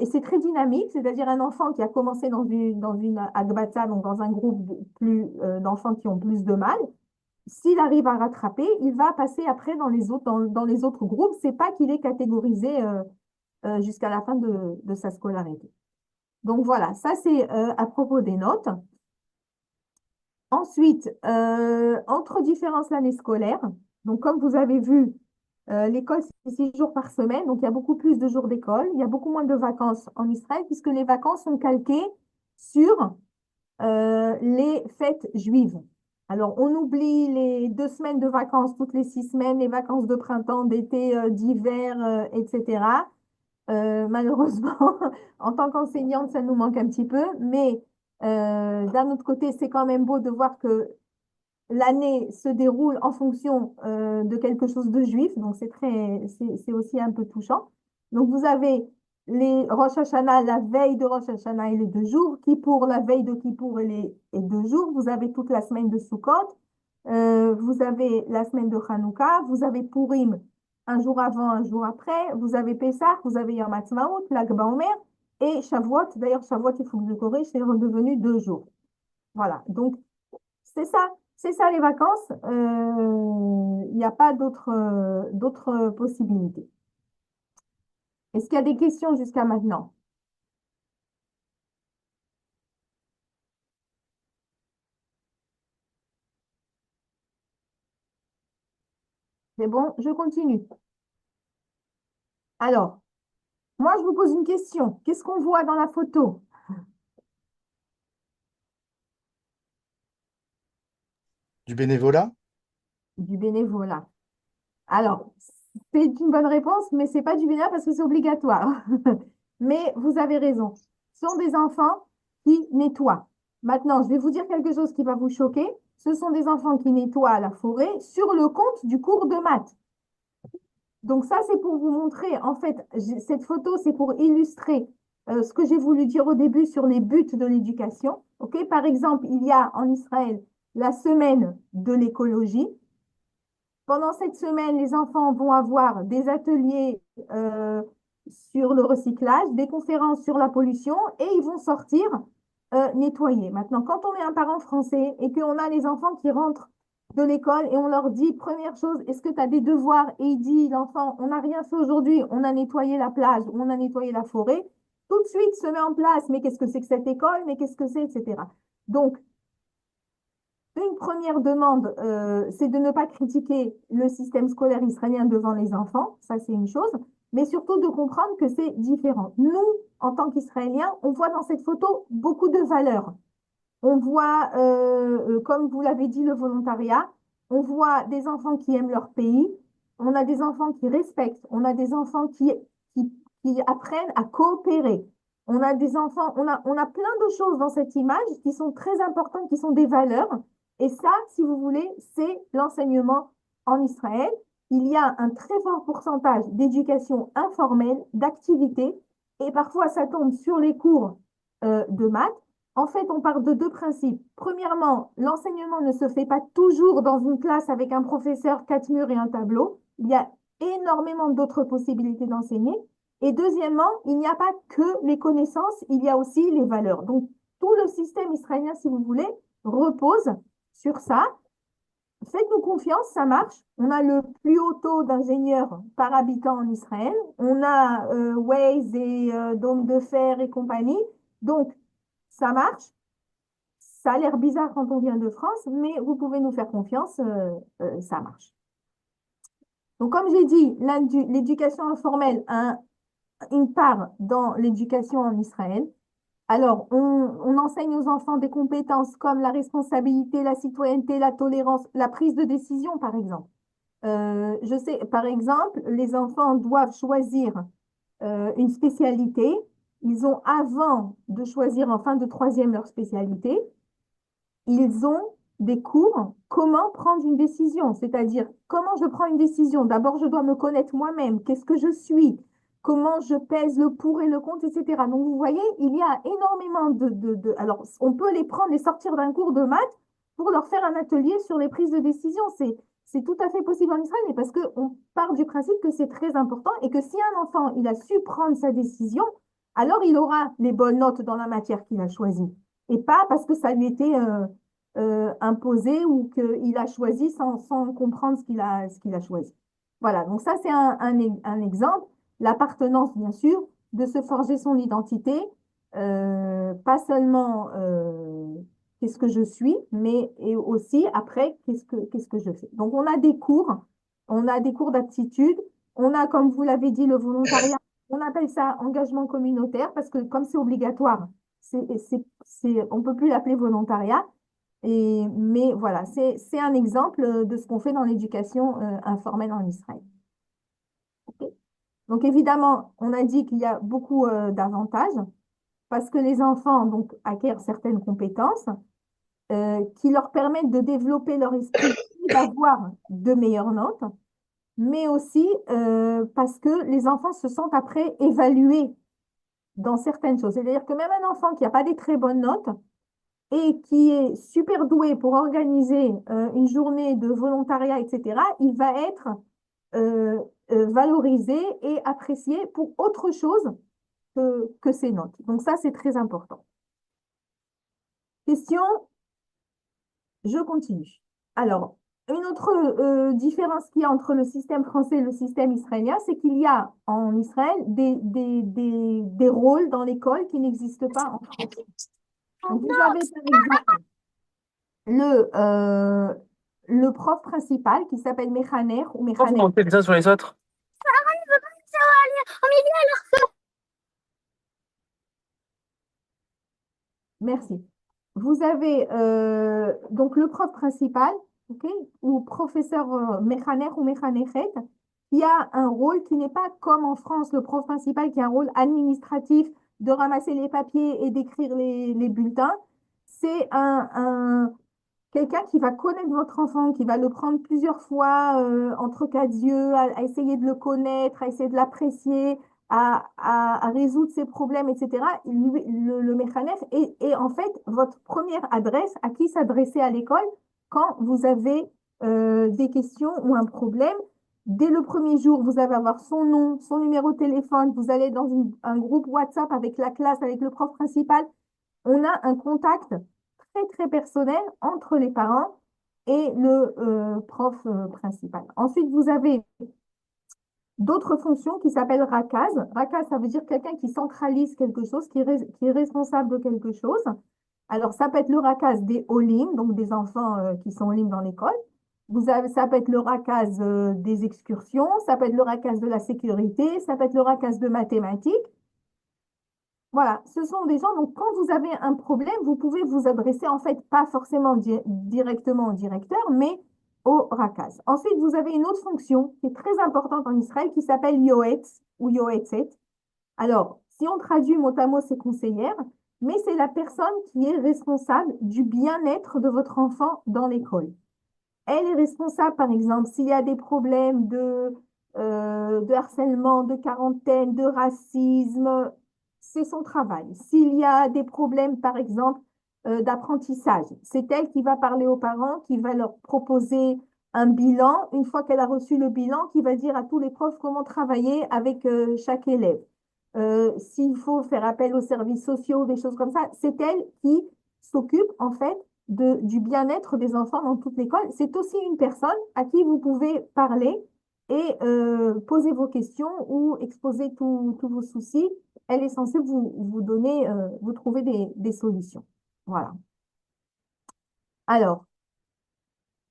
c'est très dynamique, c'est-à-dire un enfant qui a commencé dans une Agbata, donc dans un groupe d'enfants qui ont plus de mal, s'il arrive à rattraper, il va passer après dans les autres groupes. C'est pas qu'il est catégorisé jusqu'à la fin de sa scolarité. Donc voilà, ça c'est à propos des notes. Ensuite, entre différences l'année scolaire, donc comme vous avez vu, l'école c'est 6 jours par semaine, donc il y a beaucoup plus de jours d'école, il y a beaucoup moins de vacances en Israël puisque les vacances sont calquées sur les fêtes juives. Alors, on oublie les 2 semaines de vacances toutes les 6 semaines, les vacances de printemps, d'été, d'hiver, etc. Malheureusement, en tant qu'enseignante, ça nous manque un petit peu, mais d'un autre côté, c'est quand même beau de voir que l'année se déroule en fonction de quelque chose de juif, donc c'est aussi un peu touchant. Donc vous avez les Rosh Hashanah, la veille de Rosh Hashanah et les 2 jours, Kippour, la veille de Kippour et 2 jours, vous avez toute la semaine de Sukkot, vous avez la semaine de Hanouka, vous avez Purim un jour avant, un jour après, vous avez Pessah, vous avez Yom Ha'atzmaut, Lag BaOmer et Shavuot. D'ailleurs, Shavuot, il faut que je corrige, c'est redevenu 2 jours. Voilà, donc c'est ça. C'est ça les vacances. Il n'y a pas d'autres possibilités. Est-ce qu'il y a des questions jusqu'à maintenant? C'est bon, je continue. Alors, moi, je vous pose une question. Qu'est-ce qu'on voit dans la photo? Du bénévolat? Du bénévolat. Alors, c'est une bonne réponse, mais ce n'est pas du bénévolat parce que c'est obligatoire. Mais vous avez raison. Ce sont des enfants qui nettoient. Maintenant, je vais vous dire quelque chose qui va vous choquer. Ce sont des enfants qui nettoient la forêt sur le compte du cours de maths. Donc ça, c'est pour vous montrer, en fait, cette photo, c'est pour illustrer ce que j'ai voulu dire au début sur les buts de l'éducation. Ok, par exemple, il y a en Israël la semaine de l'écologie. Pendant cette semaine, les enfants vont avoir des ateliers sur le recyclage, des conférences sur la pollution et ils vont sortir nettoyer. Maintenant, quand on est un parent français et qu'on a les enfants qui rentrent de l'école et on leur dit, première chose, est-ce que tu as des devoirs? Et il dit, l'enfant, on n'a rien fait aujourd'hui, on a nettoyé la plage ou on a nettoyé la forêt, tout de suite se met en place, mais qu'est-ce que c'est que cette école? Mais qu'est-ce que c'est, etc. Donc, une première demande, c'est de ne pas critiquer le système scolaire israélien devant les enfants, ça c'est une chose, mais surtout de comprendre que c'est différent. Nous, en tant qu'Israéliens, on voit dans cette photo beaucoup de valeurs. On voit, comme vous l'avez dit, le volontariat, on voit des enfants qui aiment leur pays, on a des enfants qui respectent, on a des enfants qui, qui apprennent à coopérer. On a des enfants, on a plein de choses dans cette image qui sont très importantes, qui sont des valeurs. Et ça, si vous voulez, c'est l'enseignement en Israël. Il y a un très fort pourcentage d'éducation informelle, d'activité, et parfois ça tombe sur les cours de maths. En fait, on part de 2 principes. Premièrement, l'enseignement ne se fait pas toujours dans une classe avec un professeur, 4 murs et un tableau. Il y a énormément d'autres possibilités d'enseigner. Et deuxièmement, il n'y a pas que les connaissances, il y a aussi les valeurs. Donc, tout le système israélien, si vous voulez, repose sur ça. Faites-nous confiance, ça marche. On a le plus haut taux d'ingénieurs par habitant en Israël. On a Waze et Dôme de Fer et compagnie. Donc, ça marche. Ça a l'air bizarre quand on vient de France, mais vous pouvez nous faire confiance, ça marche. Donc, comme j'ai dit, l'éducation informelle a une part dans l'éducation en Israël. Alors, on enseigne aux enfants des compétences comme la responsabilité, la citoyenneté, la tolérance, la prise de décision, par exemple. Je sais, par exemple, les enfants doivent choisir une spécialité. Ils ont, avant de choisir en fin de troisième leur spécialité, ils ont des cours comment prendre une décision, c'est-à-dire comment je prends une décision. D'abord, je dois me connaître moi-même. Qu'est-ce que je suis? Comment je pèse le pour et le contre, etc. Donc, vous voyez, il y a énormément Alors, on peut les prendre et sortir d'un cours de maths pour leur faire un atelier sur les prises de décision. c'est tout à fait possible en Israël, mais parce qu'on part du principe que c'est très important et que si un enfant, il a su prendre sa décision, alors il aura les bonnes notes dans la matière qu'il a choisie. Et pas parce que ça lui était imposé ou qu'il a choisi sans comprendre ce qu'il a choisi. Voilà, donc ça c'est un exemple. L'appartenance, bien sûr, de se forger son identité, pas seulement qu'est-ce que je suis, mais et aussi après, qu'est-ce que je fais. Donc, on a des cours d'aptitude, on a, comme vous l'avez dit, le volontariat, on appelle ça engagement communautaire parce que comme c'est obligatoire, on ne peut plus l'appeler volontariat. Mais voilà, c'est un exemple de ce qu'on fait dans l'éducation informelle en Israël. Ok. Donc, évidemment, on a dit qu'il y a beaucoup d'avantages parce que les enfants donc, acquièrent certaines compétences qui leur permettent de développer leur esprit et d'avoir de meilleures notes, mais aussi parce que les enfants se sentent après évalués dans certaines choses. C'est-à-dire que même un enfant qui n'a pas des très bonnes notes et qui est super doué pour organiser une journée de volontariat, etc., il va être valorisé et apprécié pour autre chose que ses notes. Donc ça, c'est très important. Question, je continue. Alors, une autre différence qu'il y a entre le système français et le système israélien, c'est qu'il y a en Israël des rôles dans l'école qui n'existent pas en France. Donc, vous avez par exemple le prof principal qui s'appelle Mechaner ou Pourquoi vous Mechaner. montez ça sur les autres? Merci. Vous avez donc le prof principal, ok, ou professeur Mechaner ou Mechanechet, qui a un rôle qui n'est pas comme en France, le prof principal qui a un rôle administratif de ramasser les papiers et d'écrire les bulletins. C'est quelqu'un qui va connaître votre enfant, qui va le prendre plusieurs fois entre quatre yeux, à essayer de le connaître, à essayer de l'apprécier, à résoudre ses problèmes, etc. Le mécanisme est en fait votre première adresse à qui s'adresser à l'école quand vous avez des questions ou un problème. Dès le premier jour, vous allez avoir son nom, son numéro de téléphone, vous allez dans un groupe WhatsApp avec la classe, avec le prof principal. On a un contact très, très personnel entre les parents et le prof principal. Ensuite, vous avez d'autres fonctions qui s'appellent RACAS. RACAS, ça veut dire quelqu'un qui centralise quelque chose, qui est responsable de quelque chose. Alors, ça peut être le RACAS des OLIM, donc des enfants qui sont OLIM dans l'école. Ça peut être le RACAS des excursions, ça peut être le RACAS de la sécurité, ça peut être le RACAS de mathématiques. Voilà, ce sont des gens, donc quand vous avez un problème, vous pouvez vous adresser en fait pas forcément directement au directeur, mais au RACAS. Ensuite, vous avez une autre fonction qui est très importante en Israël qui s'appelle Yoetz ou Yoetzet. Alors, si on traduit mot à mot, c'est conseillère, mais c'est la personne qui est responsable du bien-être de votre enfant dans l'école. Elle est responsable, par exemple, s'il y a des problèmes de harcèlement, de quarantaine, de racisme, c'est son travail. S'il y a des problèmes, par exemple, d'apprentissage, c'est elle qui va parler aux parents, qui va leur proposer un bilan, une fois qu'elle a reçu le bilan, qui va dire à tous les profs comment travailler avec chaque élève. S'il faut faire appel aux services sociaux, des choses comme ça, c'est elle qui s'occupe en fait du bien-être des enfants dans toute l'école. C'est aussi une personne à qui vous pouvez parler et poser vos questions ou exposer tous vos soucis. Elle est censée vous donner, vous trouver des solutions. Voilà. Alors,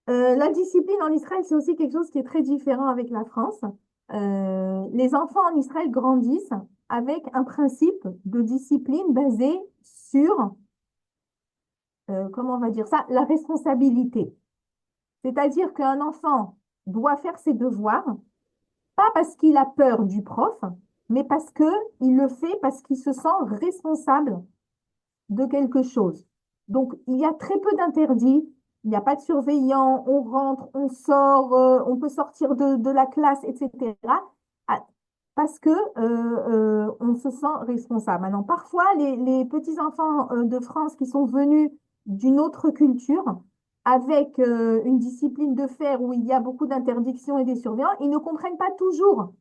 la discipline en Israël, c'est aussi quelque chose qui est très différent avec la France. Les enfants en Israël grandissent avec un principe de discipline basé sur, comment on va dire ça, la responsabilité. C'est-à-dire qu'un enfant doit faire ses devoirs, pas parce qu'il a peur du prof, mais parce qu'il le fait parce qu'il se sent responsable de quelque chose. Donc, il y a très peu d'interdits, il n'y a pas de surveillant, on rentre, on sort, on peut sortir de la classe, etc. Parce que on se sent responsable. Maintenant, parfois, les petits-enfants de France qui sont venus d'une autre culture avec une discipline de fer où il y a beaucoup d'interdictions et des surveillants, ils ne comprennent pas toujours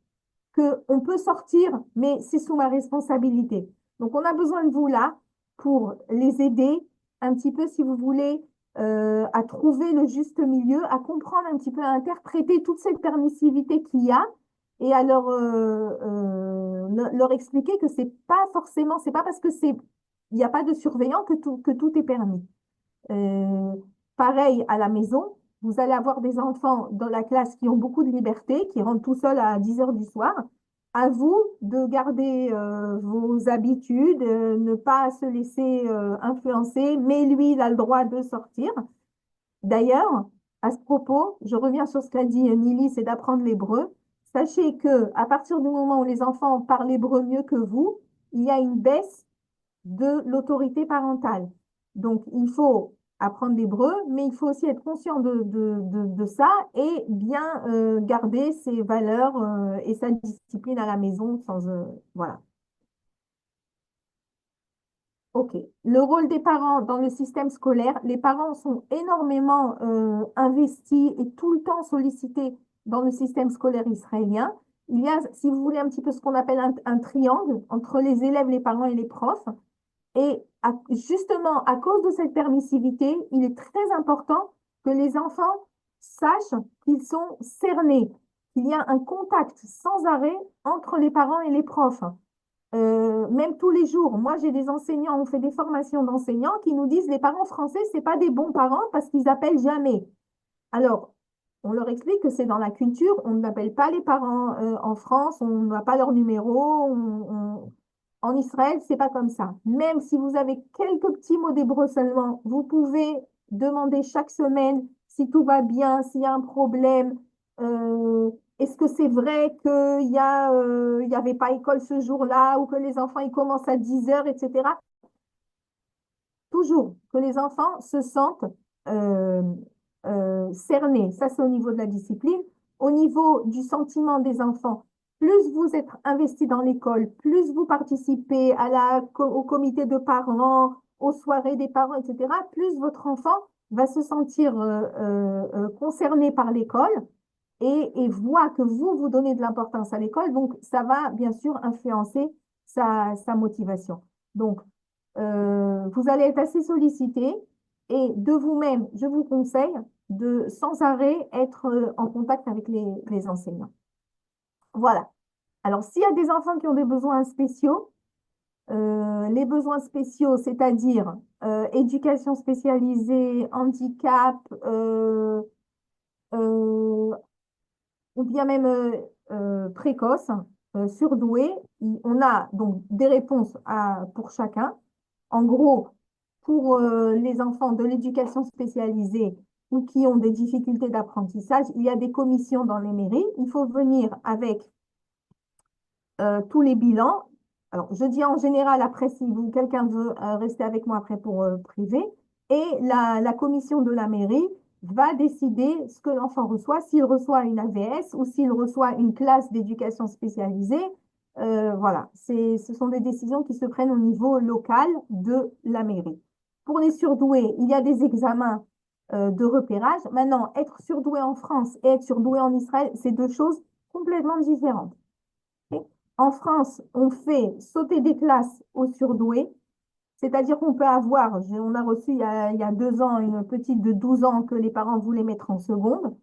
qu'on peut sortir, mais c'est sous ma responsabilité. Donc, on a besoin de vous là pour les aider un petit peu, si vous voulez, à trouver le juste milieu, à comprendre un petit peu, à interpréter toute cette permissivité qu'il y a et à leur expliquer que c'est pas forcément, c'est pas parce que il n'y a pas de surveillant que tout est permis. Euh, Pareil à la maison, vous allez avoir des enfants dans la classe qui ont beaucoup de liberté, qui rentrent tout seuls à 10 heures du soir. À vous de garder vos habitudes, ne pas se laisser influencer, mais lui, il a le droit de sortir. D'ailleurs, à ce propos, je reviens sur ce qu'a dit Nili, c'est d'apprendre l'hébreu. Sachez que à partir du moment où les enfants parlent hébreu mieux que vous, il y a une baisse de l'autorité parentale. Donc, il faut apprendre l'hébreu, mais il faut aussi être conscient de ça et bien garder ses valeurs et sa discipline à la maison sans, voilà. OK. Le rôle des parents dans le système scolaire, les parents sont énormément investis et tout le temps sollicités dans le système scolaire israélien. Il y a, si vous voulez, un petit peu ce qu'on appelle un triangle entre les élèves, les parents et les profs. Et justement, à cause de cette permissivité, il est très important que les enfants sachent qu'ils sont cernés, qu'il y a un contact sans arrêt entre les parents et les profs. Même tous les jours, moi j'ai des enseignants, on fait des formations d'enseignants qui nous disent les parents français, c'est pas des bons parents parce qu'ils appellent jamais. Alors, on leur explique que c'est dans la culture, on n'appelle pas les parents en France, on n'a pas leur numéro, en Israël, c'est pas comme ça. Même si vous avez quelques petits mots d'hébreu seulement, vous pouvez demander chaque semaine si tout va bien, s'il y a un problème. Est-ce que c'est vrai il y avait pas école ce jour-là ou que les enfants ils commencent à 10 heures, etc. Toujours que les enfants se sentent euh, cernés. Ça, c'est au niveau de la discipline. Au niveau du sentiment des enfants, plus vous êtes investi dans l'école, plus vous participez au comité de parents, aux soirées des parents, etc., plus votre enfant va se sentir concerné par l'école et voit que vous donnez de l'importance à l'école. Donc, ça va bien sûr influencer sa motivation. Donc, vous allez être assez sollicité et de vous-même, je vous conseille de sans arrêt être en contact avec les enseignants. Voilà. Alors, s'il y a des enfants qui ont des besoins spéciaux, les besoins spéciaux, c'est-à-dire éducation spécialisée, handicap, euh, ou bien même précoce, surdoué, on a donc des réponses pour chacun. En gros, pour les enfants de l'éducation spécialisée ou qui ont des difficultés d'apprentissage, il y a des commissions dans les mairies. Il faut venir avec tous les bilans. Alors, je dis en général, après, si quelqu'un veut rester avec moi après pour privé, et la commission de la mairie va décider ce que l'enfant reçoit, s'il reçoit une AVS ou s'il reçoit une classe d'éducation spécialisée. Voilà, ce sont des décisions qui se prennent au niveau local de la mairie. Pour les surdoués, il y a des examens de repérage. Maintenant, être surdoué en France et être surdoué en Israël, c'est deux choses complètement différentes. En France, on fait sauter des classes aux surdoués, c'est-à-dire qu'on peut avoir, on a reçu il y a 2 ans une petite de 12 ans que les parents voulaient mettre en seconde.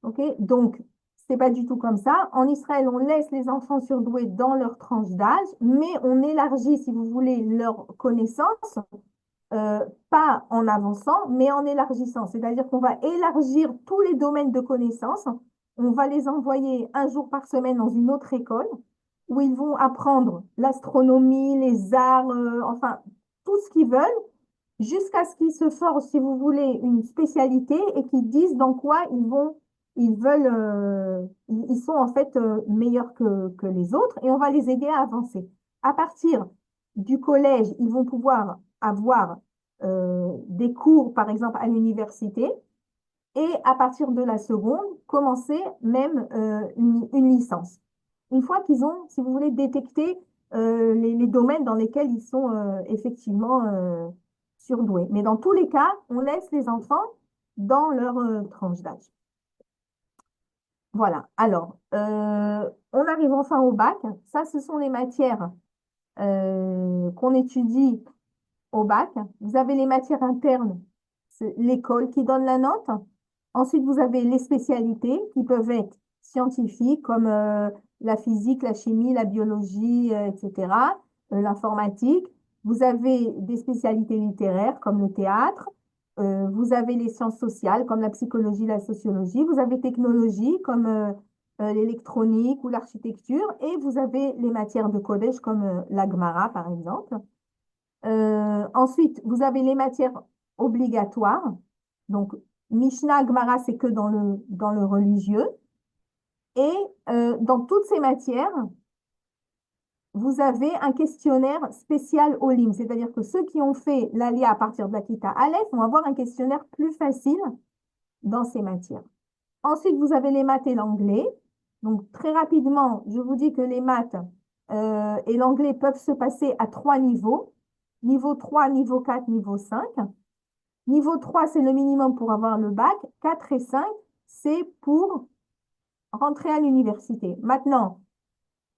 Okay, donc, c'est pas du tout comme ça. En Israël, on laisse les enfants surdoués dans leur tranche d'âge, mais on élargit, si vous voulez, leur connaissance, pas en avançant, mais en élargissant. C'est-à-dire qu'on va élargir tous les domaines de connaissances. On va les envoyer un jour par semaine dans une autre école où ils vont apprendre l'astronomie, les arts, enfin, tout ce qu'ils veulent, jusqu'à ce qu'ils se forgent, si vous voulez, une spécialité et qu'ils disent dans quoi ils sont en fait meilleurs que les autres et on va les aider à avancer. À partir du collège, ils vont pouvoir avoir des cours, par exemple, à l'université et à partir de la seconde, commencer même une licence. Une fois qu'ils ont, si vous voulez, détecté les domaines dans lesquels ils sont effectivement surdoués. Mais dans tous les cas, on laisse les enfants dans leur tranche d'âge. Voilà. Alors, on arrive enfin au bac. Ça, ce sont les matières qu'on étudie au bac. Vous avez les matières internes, c'est l'école qui donne la note. Ensuite, vous avez les spécialités qui peuvent être scientifiques comme la physique, la chimie, la biologie, etc., l'informatique. Vous avez des spécialités littéraires comme le théâtre. Vous avez les sciences sociales comme la psychologie, la sociologie. Vous avez technologie comme l'électronique ou l'architecture. Et vous avez les matières de collège comme la Gemara, par exemple. Ensuite, vous avez les matières obligatoires. Donc, Mishnah, Gemara, c'est que dans le religieux. Et dans toutes ces matières, vous avez un questionnaire spécial Olim. C'est-à-dire que ceux qui ont fait l'ALIA à partir de la Kita Aleph vont avoir un questionnaire plus facile dans ces matières. Ensuite, vous avez les maths et l'anglais. Donc, très rapidement, je vous dis que les maths et l'anglais peuvent se passer à 3 niveaux. Niveau 3, niveau 4, niveau 5. Niveau 3, c'est le minimum pour avoir le bac. 4 et 5, c'est pour rentrer à l'université. Maintenant,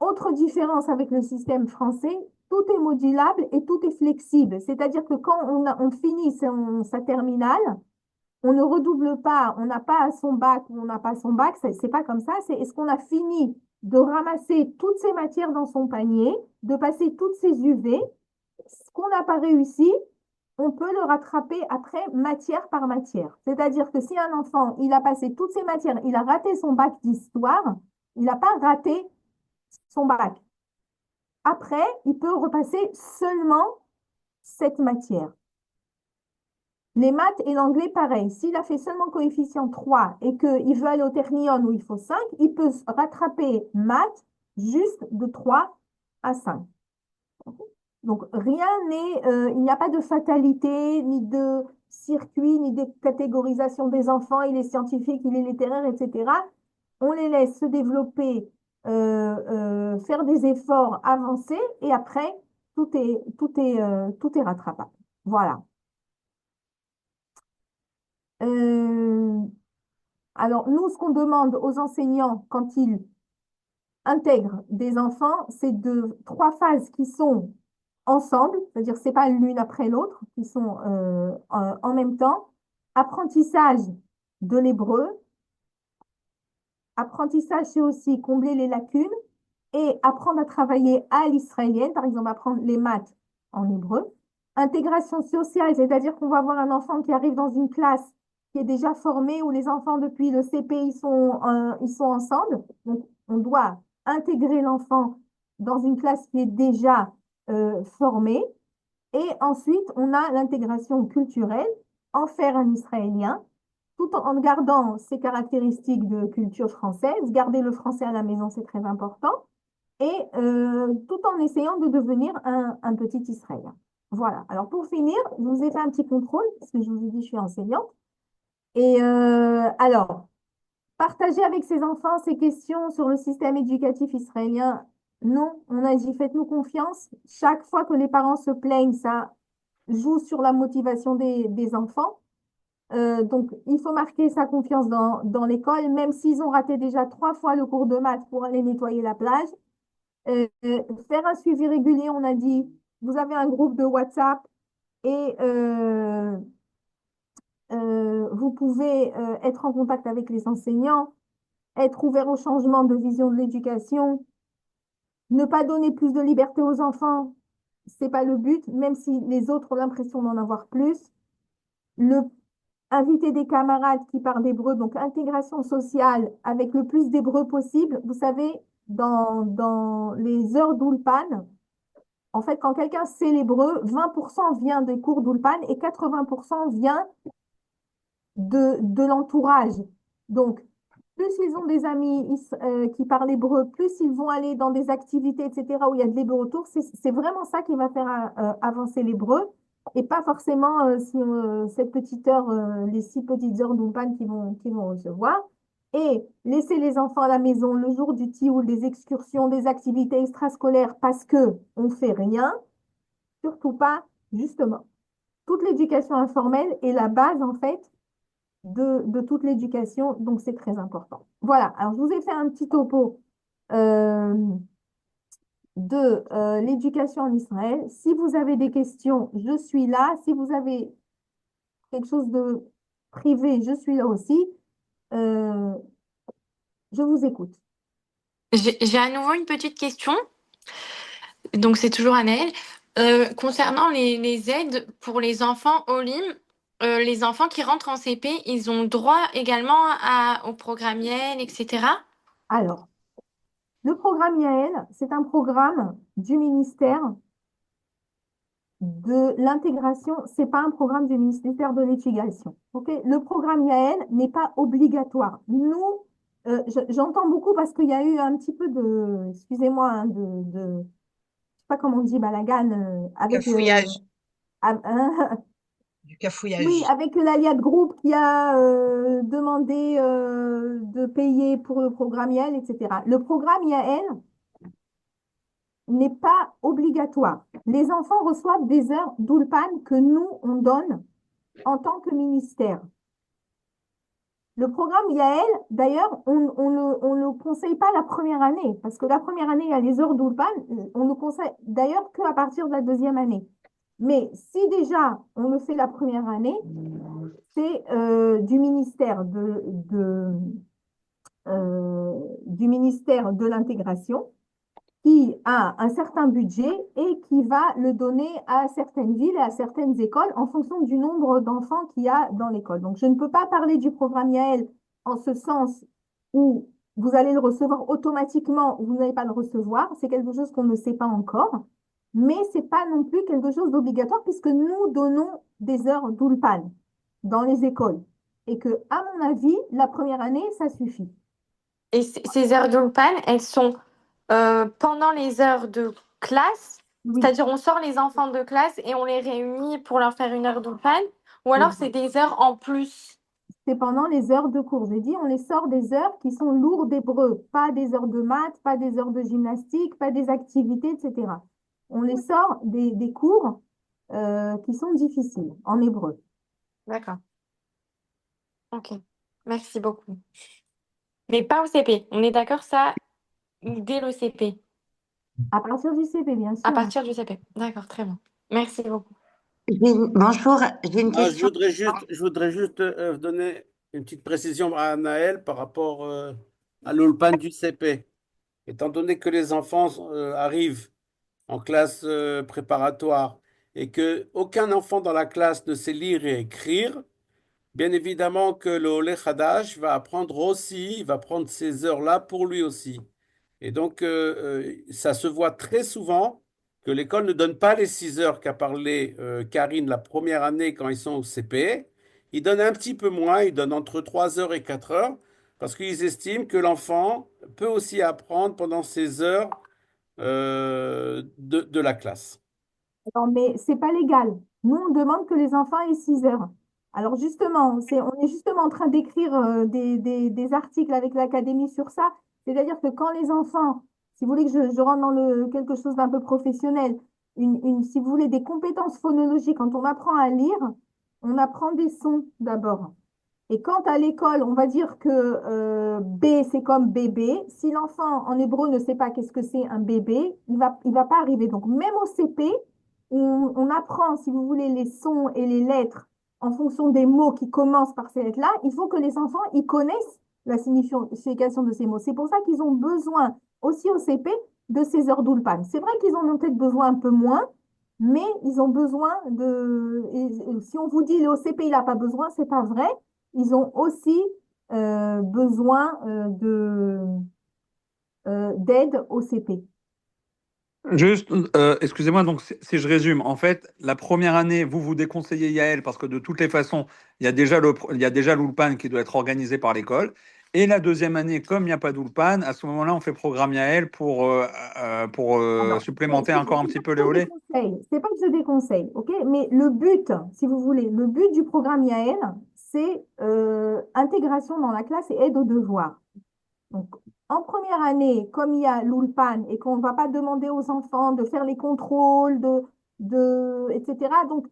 autre différence avec le système français, tout est modulable et tout est flexible. C'est-à-dire que quand on finit sa terminale, on ne redouble pas, on n'a pas son bac ou on n'a pas son bac, c'est pas comme ça. C'est est-ce qu'on a fini de ramasser toutes ces matières dans son panier, de passer toutes ces UV. Ce qu'on n'a pas réussi, on peut le rattraper après matière par matière. C'est-à-dire que si un enfant, il a passé toutes ces matières, il a raté son bac d'histoire, il n'a pas raté son bac. Après, il peut repasser seulement cette matière. Les maths et l'anglais, pareil. S'il a fait seulement coefficient 3 et qu'il veut aller au Technion où il faut 5, il peut rattraper maths juste de 3 à 5. Donc, rien n'est, il n'y a pas de fatalité, ni de circuit, ni de catégorisation des enfants. Il est scientifique, il est littéraire, etc. On les laisse se développer, faire des efforts, avancer, et après, tout est rattrapable. Voilà. Alors, nous, ce qu'on demande aux enseignants quand ils intègrent des enfants, c'est de 3 phases qui sont ensemble, c'est-à-dire c'est pas l'une après l'autre, qui sont en même temps. Apprentissage de l'hébreu. Apprentissage, c'est aussi combler les lacunes et apprendre à travailler à l'israélienne, par exemple apprendre les maths en hébreu. Intégration sociale, c'est-à-dire qu'on va avoir un enfant qui arrive dans une classe qui est déjà formée, où les enfants depuis le CP, ils sont ensemble. Donc, on doit intégrer l'enfant dans une classe qui est déjà formée. Et ensuite, on a l'intégration culturelle, en faire un israélien, tout en gardant ses caractéristiques de culture française. Garder le français à la maison, c'est très important. Et tout en essayant de devenir un petit israélien. Voilà. Alors, pour finir, je vous ai fait un petit contrôle, parce que je vous ai dit, je suis enseignante. Et alors, partager avec ses enfants ces questions sur le système éducatif israélien, non, on a dit faites-nous confiance. Chaque fois que les parents se plaignent, ça joue sur la motivation des enfants. Donc, il faut marquer sa confiance dans l'école, même s'ils ont raté déjà 3 fois le cours de maths pour aller nettoyer la plage. Faire un suivi régulier, on a dit, vous avez un groupe de WhatsApp et vous pouvez être en contact avec les enseignants, être ouvert au changement de vision de l'éducation, ne pas donner plus de liberté aux enfants, c'est pas le but, même si les autres ont l'impression d'en avoir plus. Inviter des camarades qui parlent hébreu, donc intégration sociale avec le plus d'hébreu possible. Vous savez, dans les heures d'Ulpan, en fait, quand quelqu'un sait l'hébreu, 20% vient des cours d'Ulpan et 80% vient de l'entourage. Donc, plus ils ont des amis qui parlent hébreu, plus ils vont aller dans des activités, etc., où il y a de l'hébreu autour. C'est vraiment ça qui va faire avancer l'hébreu et pas forcément cette petite heure, les 6 petites heures d'Ulpan qu'ils vont recevoir. Et laisser les enfants à la maison le jour du tioul, des excursions, des activités extrascolaires parce que on fait rien, surtout pas, justement. Toute l'éducation informelle est la base, en fait, de toute l'éducation, donc c'est très important. Voilà, alors je vous ai fait un petit topo euh, de l'éducation en Israël. Si vous avez des questions, je suis là. Si vous avez quelque chose de privé, je suis là aussi. Euh, je vous écoute. J'ai à nouveau une petite question. Donc, c'est toujours Anaëlle. Concernant les aides pour les enfants Olim, les enfants qui rentrent en CP, ils ont droit également au programme Yel, etc. Alors, le programme Yael, c'est un programme du ministère de l'intégration, c'est pas un programme du ministère de l'Éducation. Ok. Le programme Yael n'est pas obligatoire. Nous, j'entends beaucoup parce qu'il y a eu un petit peu de, excusez-moi, hein, je sais pas comment on dit, balagan, avec, Cafouillage, hein, du oui, cafouillage. avec l'Aliad Group qui a demandé de payer pour le programme Yael, etc. Le programme Yael n'est pas obligatoire. Les enfants reçoivent des heures d'Ulpan que nous, on donne en tant que ministère. Le programme Yael, d'ailleurs, on le conseille pas la première année, parce que la première année, il y a les heures d'Ulpan, on le conseille d'ailleurs qu'à partir de la deuxième année. Mais si déjà on le fait la première année, c'est du ministère de l'intégration qui a un certain budget et qui va le donner à certaines villes et à certaines écoles en fonction du nombre d'enfants qu'il y a dans l'école. Donc, je ne peux pas parler du programme Yael en ce sens où vous allez le recevoir automatiquement ou vous n'allez pas le recevoir. C'est quelque chose qu'on ne sait pas encore, mais ce n'est pas non plus quelque chose d'obligatoire puisque nous donnons des heures d'Ulpan dans les écoles. Et que, à mon avis, la première année, ça suffit. Et ces heures d'Ulpan, elles sont pendant les heures de classe, Oui. c'est-à-dire on sort les enfants de classe et on les réunit pour leur faire une heure d'Ulpan, ou alors Oui. c'est des heures en plus. C'est pendant les heures de cours. J'ai dit, on les sort des heures qui sont lourdes d'hébreu, pas des heures de maths, pas des heures de gymnastique, pas des activités, etc. On les sort des cours qui sont difficiles en hébreu. D'accord. Ok. Merci beaucoup. Mais pas au CP. On est d'accord, ça, dès le CP. À partir du CP, bien À sûr. partir du CP. D'accord, très bien. Merci beaucoup. Bonjour, j'ai une Ah, question. je voudrais juste donner une petite précision à Anaël par rapport à l'Ulpan du CP. Étant donné que les enfants arrivent en classe préparatoire et que aucun enfant dans la classe ne sait lire et écrire, bien évidemment que le Olé Hadash va apprendre aussi, il va prendre ces heures-là pour lui aussi. Et donc, ça se voit très souvent que l'école ne donne pas les 6 heures qu'a parlé Karine la première année quand ils sont au CP. Ils donnent un petit peu moins, ils donnent entre 3 heures et 4 heures, parce qu'ils estiment que l'enfant peut aussi apprendre pendant ces heures de la classe. Non, mais c'est pas légal. Nous, on demande que les enfants aient 6 heures. Alors justement, on est justement en train d'écrire des articles avec l'académie sur ça. C'est-à-dire que quand les enfants, si vous voulez que je rentre dans quelque chose d'un peu professionnel, si vous voulez des compétences phonologiques, quand on apprend à lire, on apprend des sons d'abord. Et quand à l'école, on va dire que B, c'est comme bébé, si l'enfant en hébreu ne sait pas qu'est-ce que c'est un bébé, il va pas arriver. Donc même au CP, on apprend, si vous voulez, les sons et les lettres en fonction des mots qui commencent par ces lettres-là. Il faut que les enfants, ils connaissent la signification de ces mots. C'est pour ça qu'ils ont besoin aussi au CP de ces heures d'Ulpan. C'est vrai qu'ils en ont peut-être besoin un peu moins, mais ils ont besoin et si on vous dit le OCP, il n'a pas besoin, c'est pas vrai. Ils ont aussi besoin d'aide au CP. Juste, excusez-moi, donc si je résume, en fait, la première année, vous déconseillez Yael parce que de toutes les façons, il y a déjà l'Ulpan qui doit être organisé par l'école. Et la deuxième année, comme il n'y a pas d'Ulpan, à ce moment-là, on fait programme Yael pour Alors, supplémenter encore un petit peu les olés. c'est pas que je déconseille, ok? Mais le but, si vous voulez, le but du programme Yael, c'est intégration dans la classe et aide aux devoirs. Donc, en première année, comme il y a l'Ulpan et qu'on ne va pas demander aux enfants de faire les contrôles, etc. Donc,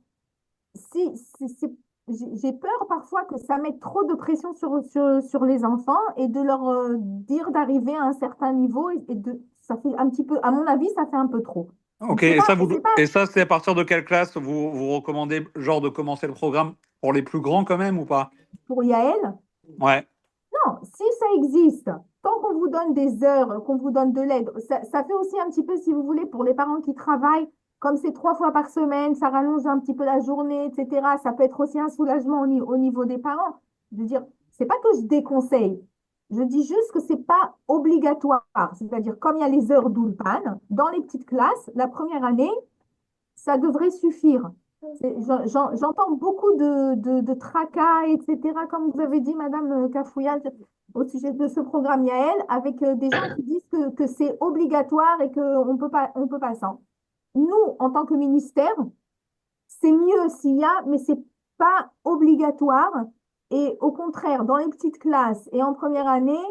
j'ai peur parfois que ça mette trop de pression sur les enfants et de leur dire d'arriver à un certain niveau ça fait un petit peu, à mon avis, ça fait un peu trop. Donc, Ok, et ça, c'est à partir de quelle classe vous recommandez, genre, de commencer le programme pour les plus grands quand même ou pas? pour Yael, Ouais. non, si ça existe, tant qu'on vous donne des heures, qu'on vous donne de l'aide, ça fait aussi un petit peu, si vous voulez, pour les parents qui travaillent, comme c'est 3 fois par semaine, ça rallonge un petit peu la journée, etc. Ça peut être aussi un soulagement au niveau des parents. Je veux dire, c'est pas que je déconseille, je dis juste que c'est pas obligatoire. C'est-à-dire, comme il y a les heures d'Ulpan, dans les petites classes, la première année, ça devrait suffire. J'entends beaucoup de tracas, etc., comme vous avez dit, Madame Cafouillal, au sujet de ce programme Yael, avec des gens qui disent que c'est obligatoire et on peut pas sans. Nous, en tant que ministère, c'est mieux s'il y a, mais c'est pas obligatoire. Et au contraire, dans les petites classes et en première année,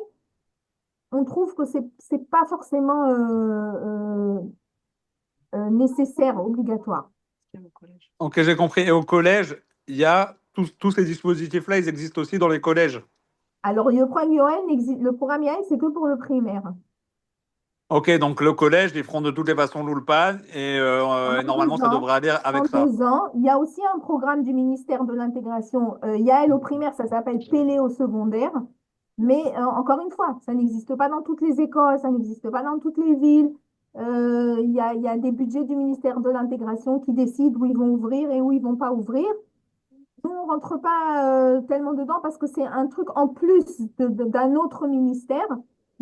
on trouve que c'est pas forcément nécessaire, obligatoire. Ok, j'ai compris. Et au collège, il y a tous ces dispositifs-là, ils existent aussi dans les collèges. Alors, le programme Yael, c'est que pour le primaire. Ok, donc le collège, ils feront de toutes les façons l'ULPAN et En normalement, deux ça ans, devrait aller avec en ça. 2 ans, il y a aussi un programme du ministère de l'Intégration. Yael au primaire, ça s'appelle Pélé au secondaire. Mais encore une fois, ça n'existe pas dans toutes les écoles, ça n'existe pas dans toutes les villes. Il y a des budgets du ministère de l'Intégration qui décident où ils vont ouvrir et où ils vont pas ouvrir. Nous, on ne rentre pas tellement dedans parce que c'est un truc en plus d'un autre ministère.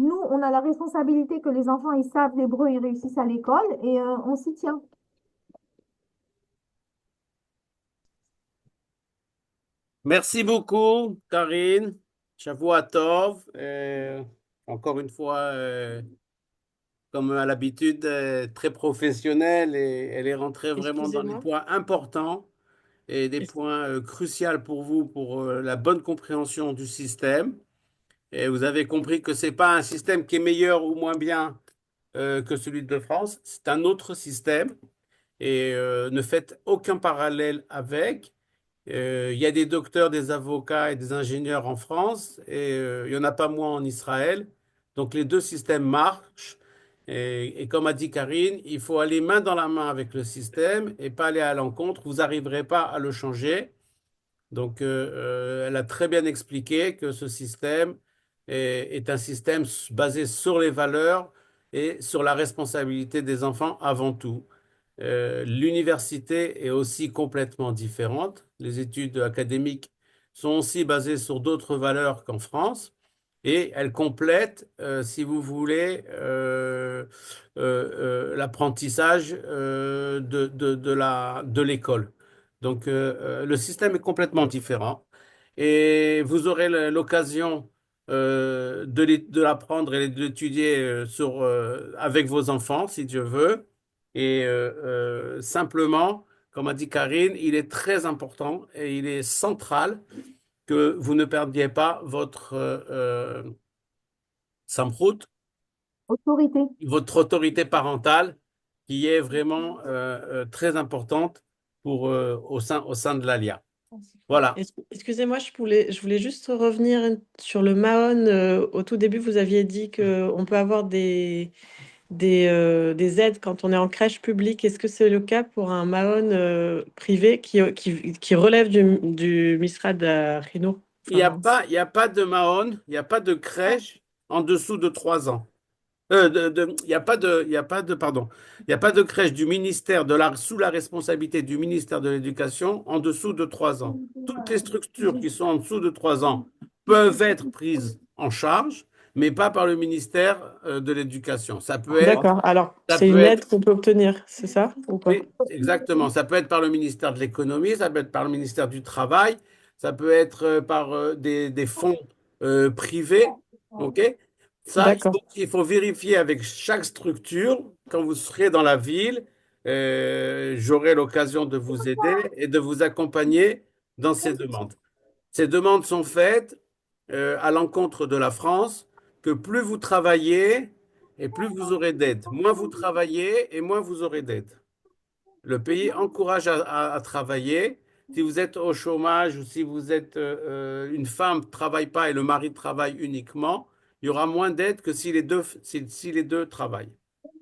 Nous, on a la responsabilité que les enfants, ils savent l'hébreu, ils réussissent à l'école et on s'y tient. Merci beaucoup, Karine. Shavua Tov. Encore une fois, comme à l'habitude, très professionnelle et elle est rentrée vraiment dans les Excusez-moi. points importants et des Est-ce- points cruciaux pour vous, pour la bonne compréhension du système. Et vous avez compris que c'est pas un système qui est meilleur ou moins bien que celui de France, c'est un autre système et ne faites aucun parallèle avec. Il y a des docteurs, des avocats et des ingénieurs en France et il n'y en a pas moins en Israël. Donc les deux systèmes marchent. Et comme a dit Karine, il faut aller main dans la main avec le système et pas aller à l'encontre. Vous n'arriverez pas à le changer. Donc elle a très bien expliqué que ce système est un système basé sur les valeurs et sur la responsabilité des enfants avant tout. L'université est aussi complètement différente. Les études académiques sont aussi basées sur d'autres valeurs qu'en France et elles complètent, si vous voulez, l'apprentissage de l'école. Donc, le système est complètement différent et vous aurez l'occasion de l'apprendre et de l'étudier avec vos enfants, si Dieu veut. Et simplement, comme a dit Karine, il est très important et il est central que vous ne perdiez pas votre samrout, Autorité. votre autorité parentale, qui est vraiment très importante au sein de l'ALIA. Voilà. Excusez-moi, je voulais juste revenir sur le Mahon. Au tout début, vous aviez dit qu'on peut avoir des aides quand on est en crèche publique. Est-ce que c'est le cas pour un Mahon privé qui relève du Misrad Rhino? Il y a pas de Mahon, il n'y a pas de crèche en dessous de 3 ans. Il n'y a pas il y a pas de, pardon, il n'y a pas de crèche du ministère sous la responsabilité du ministère de l'Éducation en dessous de 3 ans. Toutes les structures qui sont en dessous de 3 ans peuvent être prises en charge, mais pas par le ministère de l'Éducation. D'accord. Alors, Ça c'est peut une aide être, qu'on peut obtenir, c'est ça ou pas? oui, exactement. Ça peut être par le ministère de l'Économie, ça peut être par le ministère du Travail, ça peut être par des fonds privés. OK? Ça, D'accord. il faut vérifier avec chaque structure. Quand vous serez dans la ville, j'aurai l'occasion de vous aider et de vous accompagner dans ces demandes. Ces demandes sont faites à l'encontre de la France, que plus vous travaillez et plus vous aurez d'aide. Moins vous travaillez et moins vous aurez d'aide. Le pays encourage à travailler, Si vous êtes au chômage ou si vous êtes une femme ne travaille pas et le mari travaille uniquement, il y aura moins d'aide que si si les deux travaillent.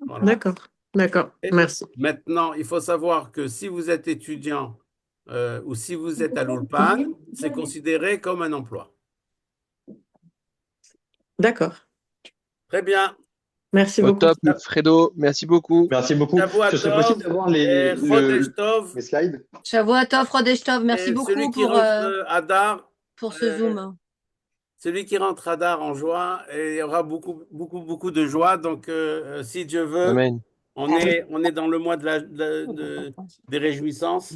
Voilà. D'accord, d'accord, Et merci. maintenant, il faut savoir que si vous êtes étudiant ou si vous êtes à l'Ulpan, c'est considéré comme un emploi. D'accord, Très bien. merci Au beaucoup. top, Fredo, merci beaucoup. Merci beaucoup. Shavuot Ce serait possible Tov d'avoir et Chodesh Tov. les slides? Shavuot Tov, Chodesh Tov, merci Et beaucoup celui qui rentre Adar, pour ce Zoom. celui qui rentre Adar en joie, et il y aura beaucoup de joie. Donc, si Dieu veut, Amen. on est dans le mois des réjouissances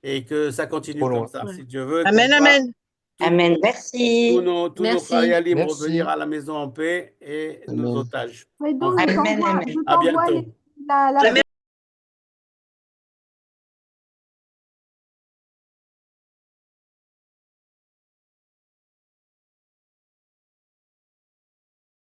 et que ça continue Trop comme loin. ça. Ouais. Si Dieu veut, Amen, qu'on voit amen. Amen. tous Merci. nos Merci. Chayalim Merci. revenir à la maison en paix et nos Amen. otages. Fredo, En paix. je Amen, t'envoie amen. je À t'envoie bientôt. la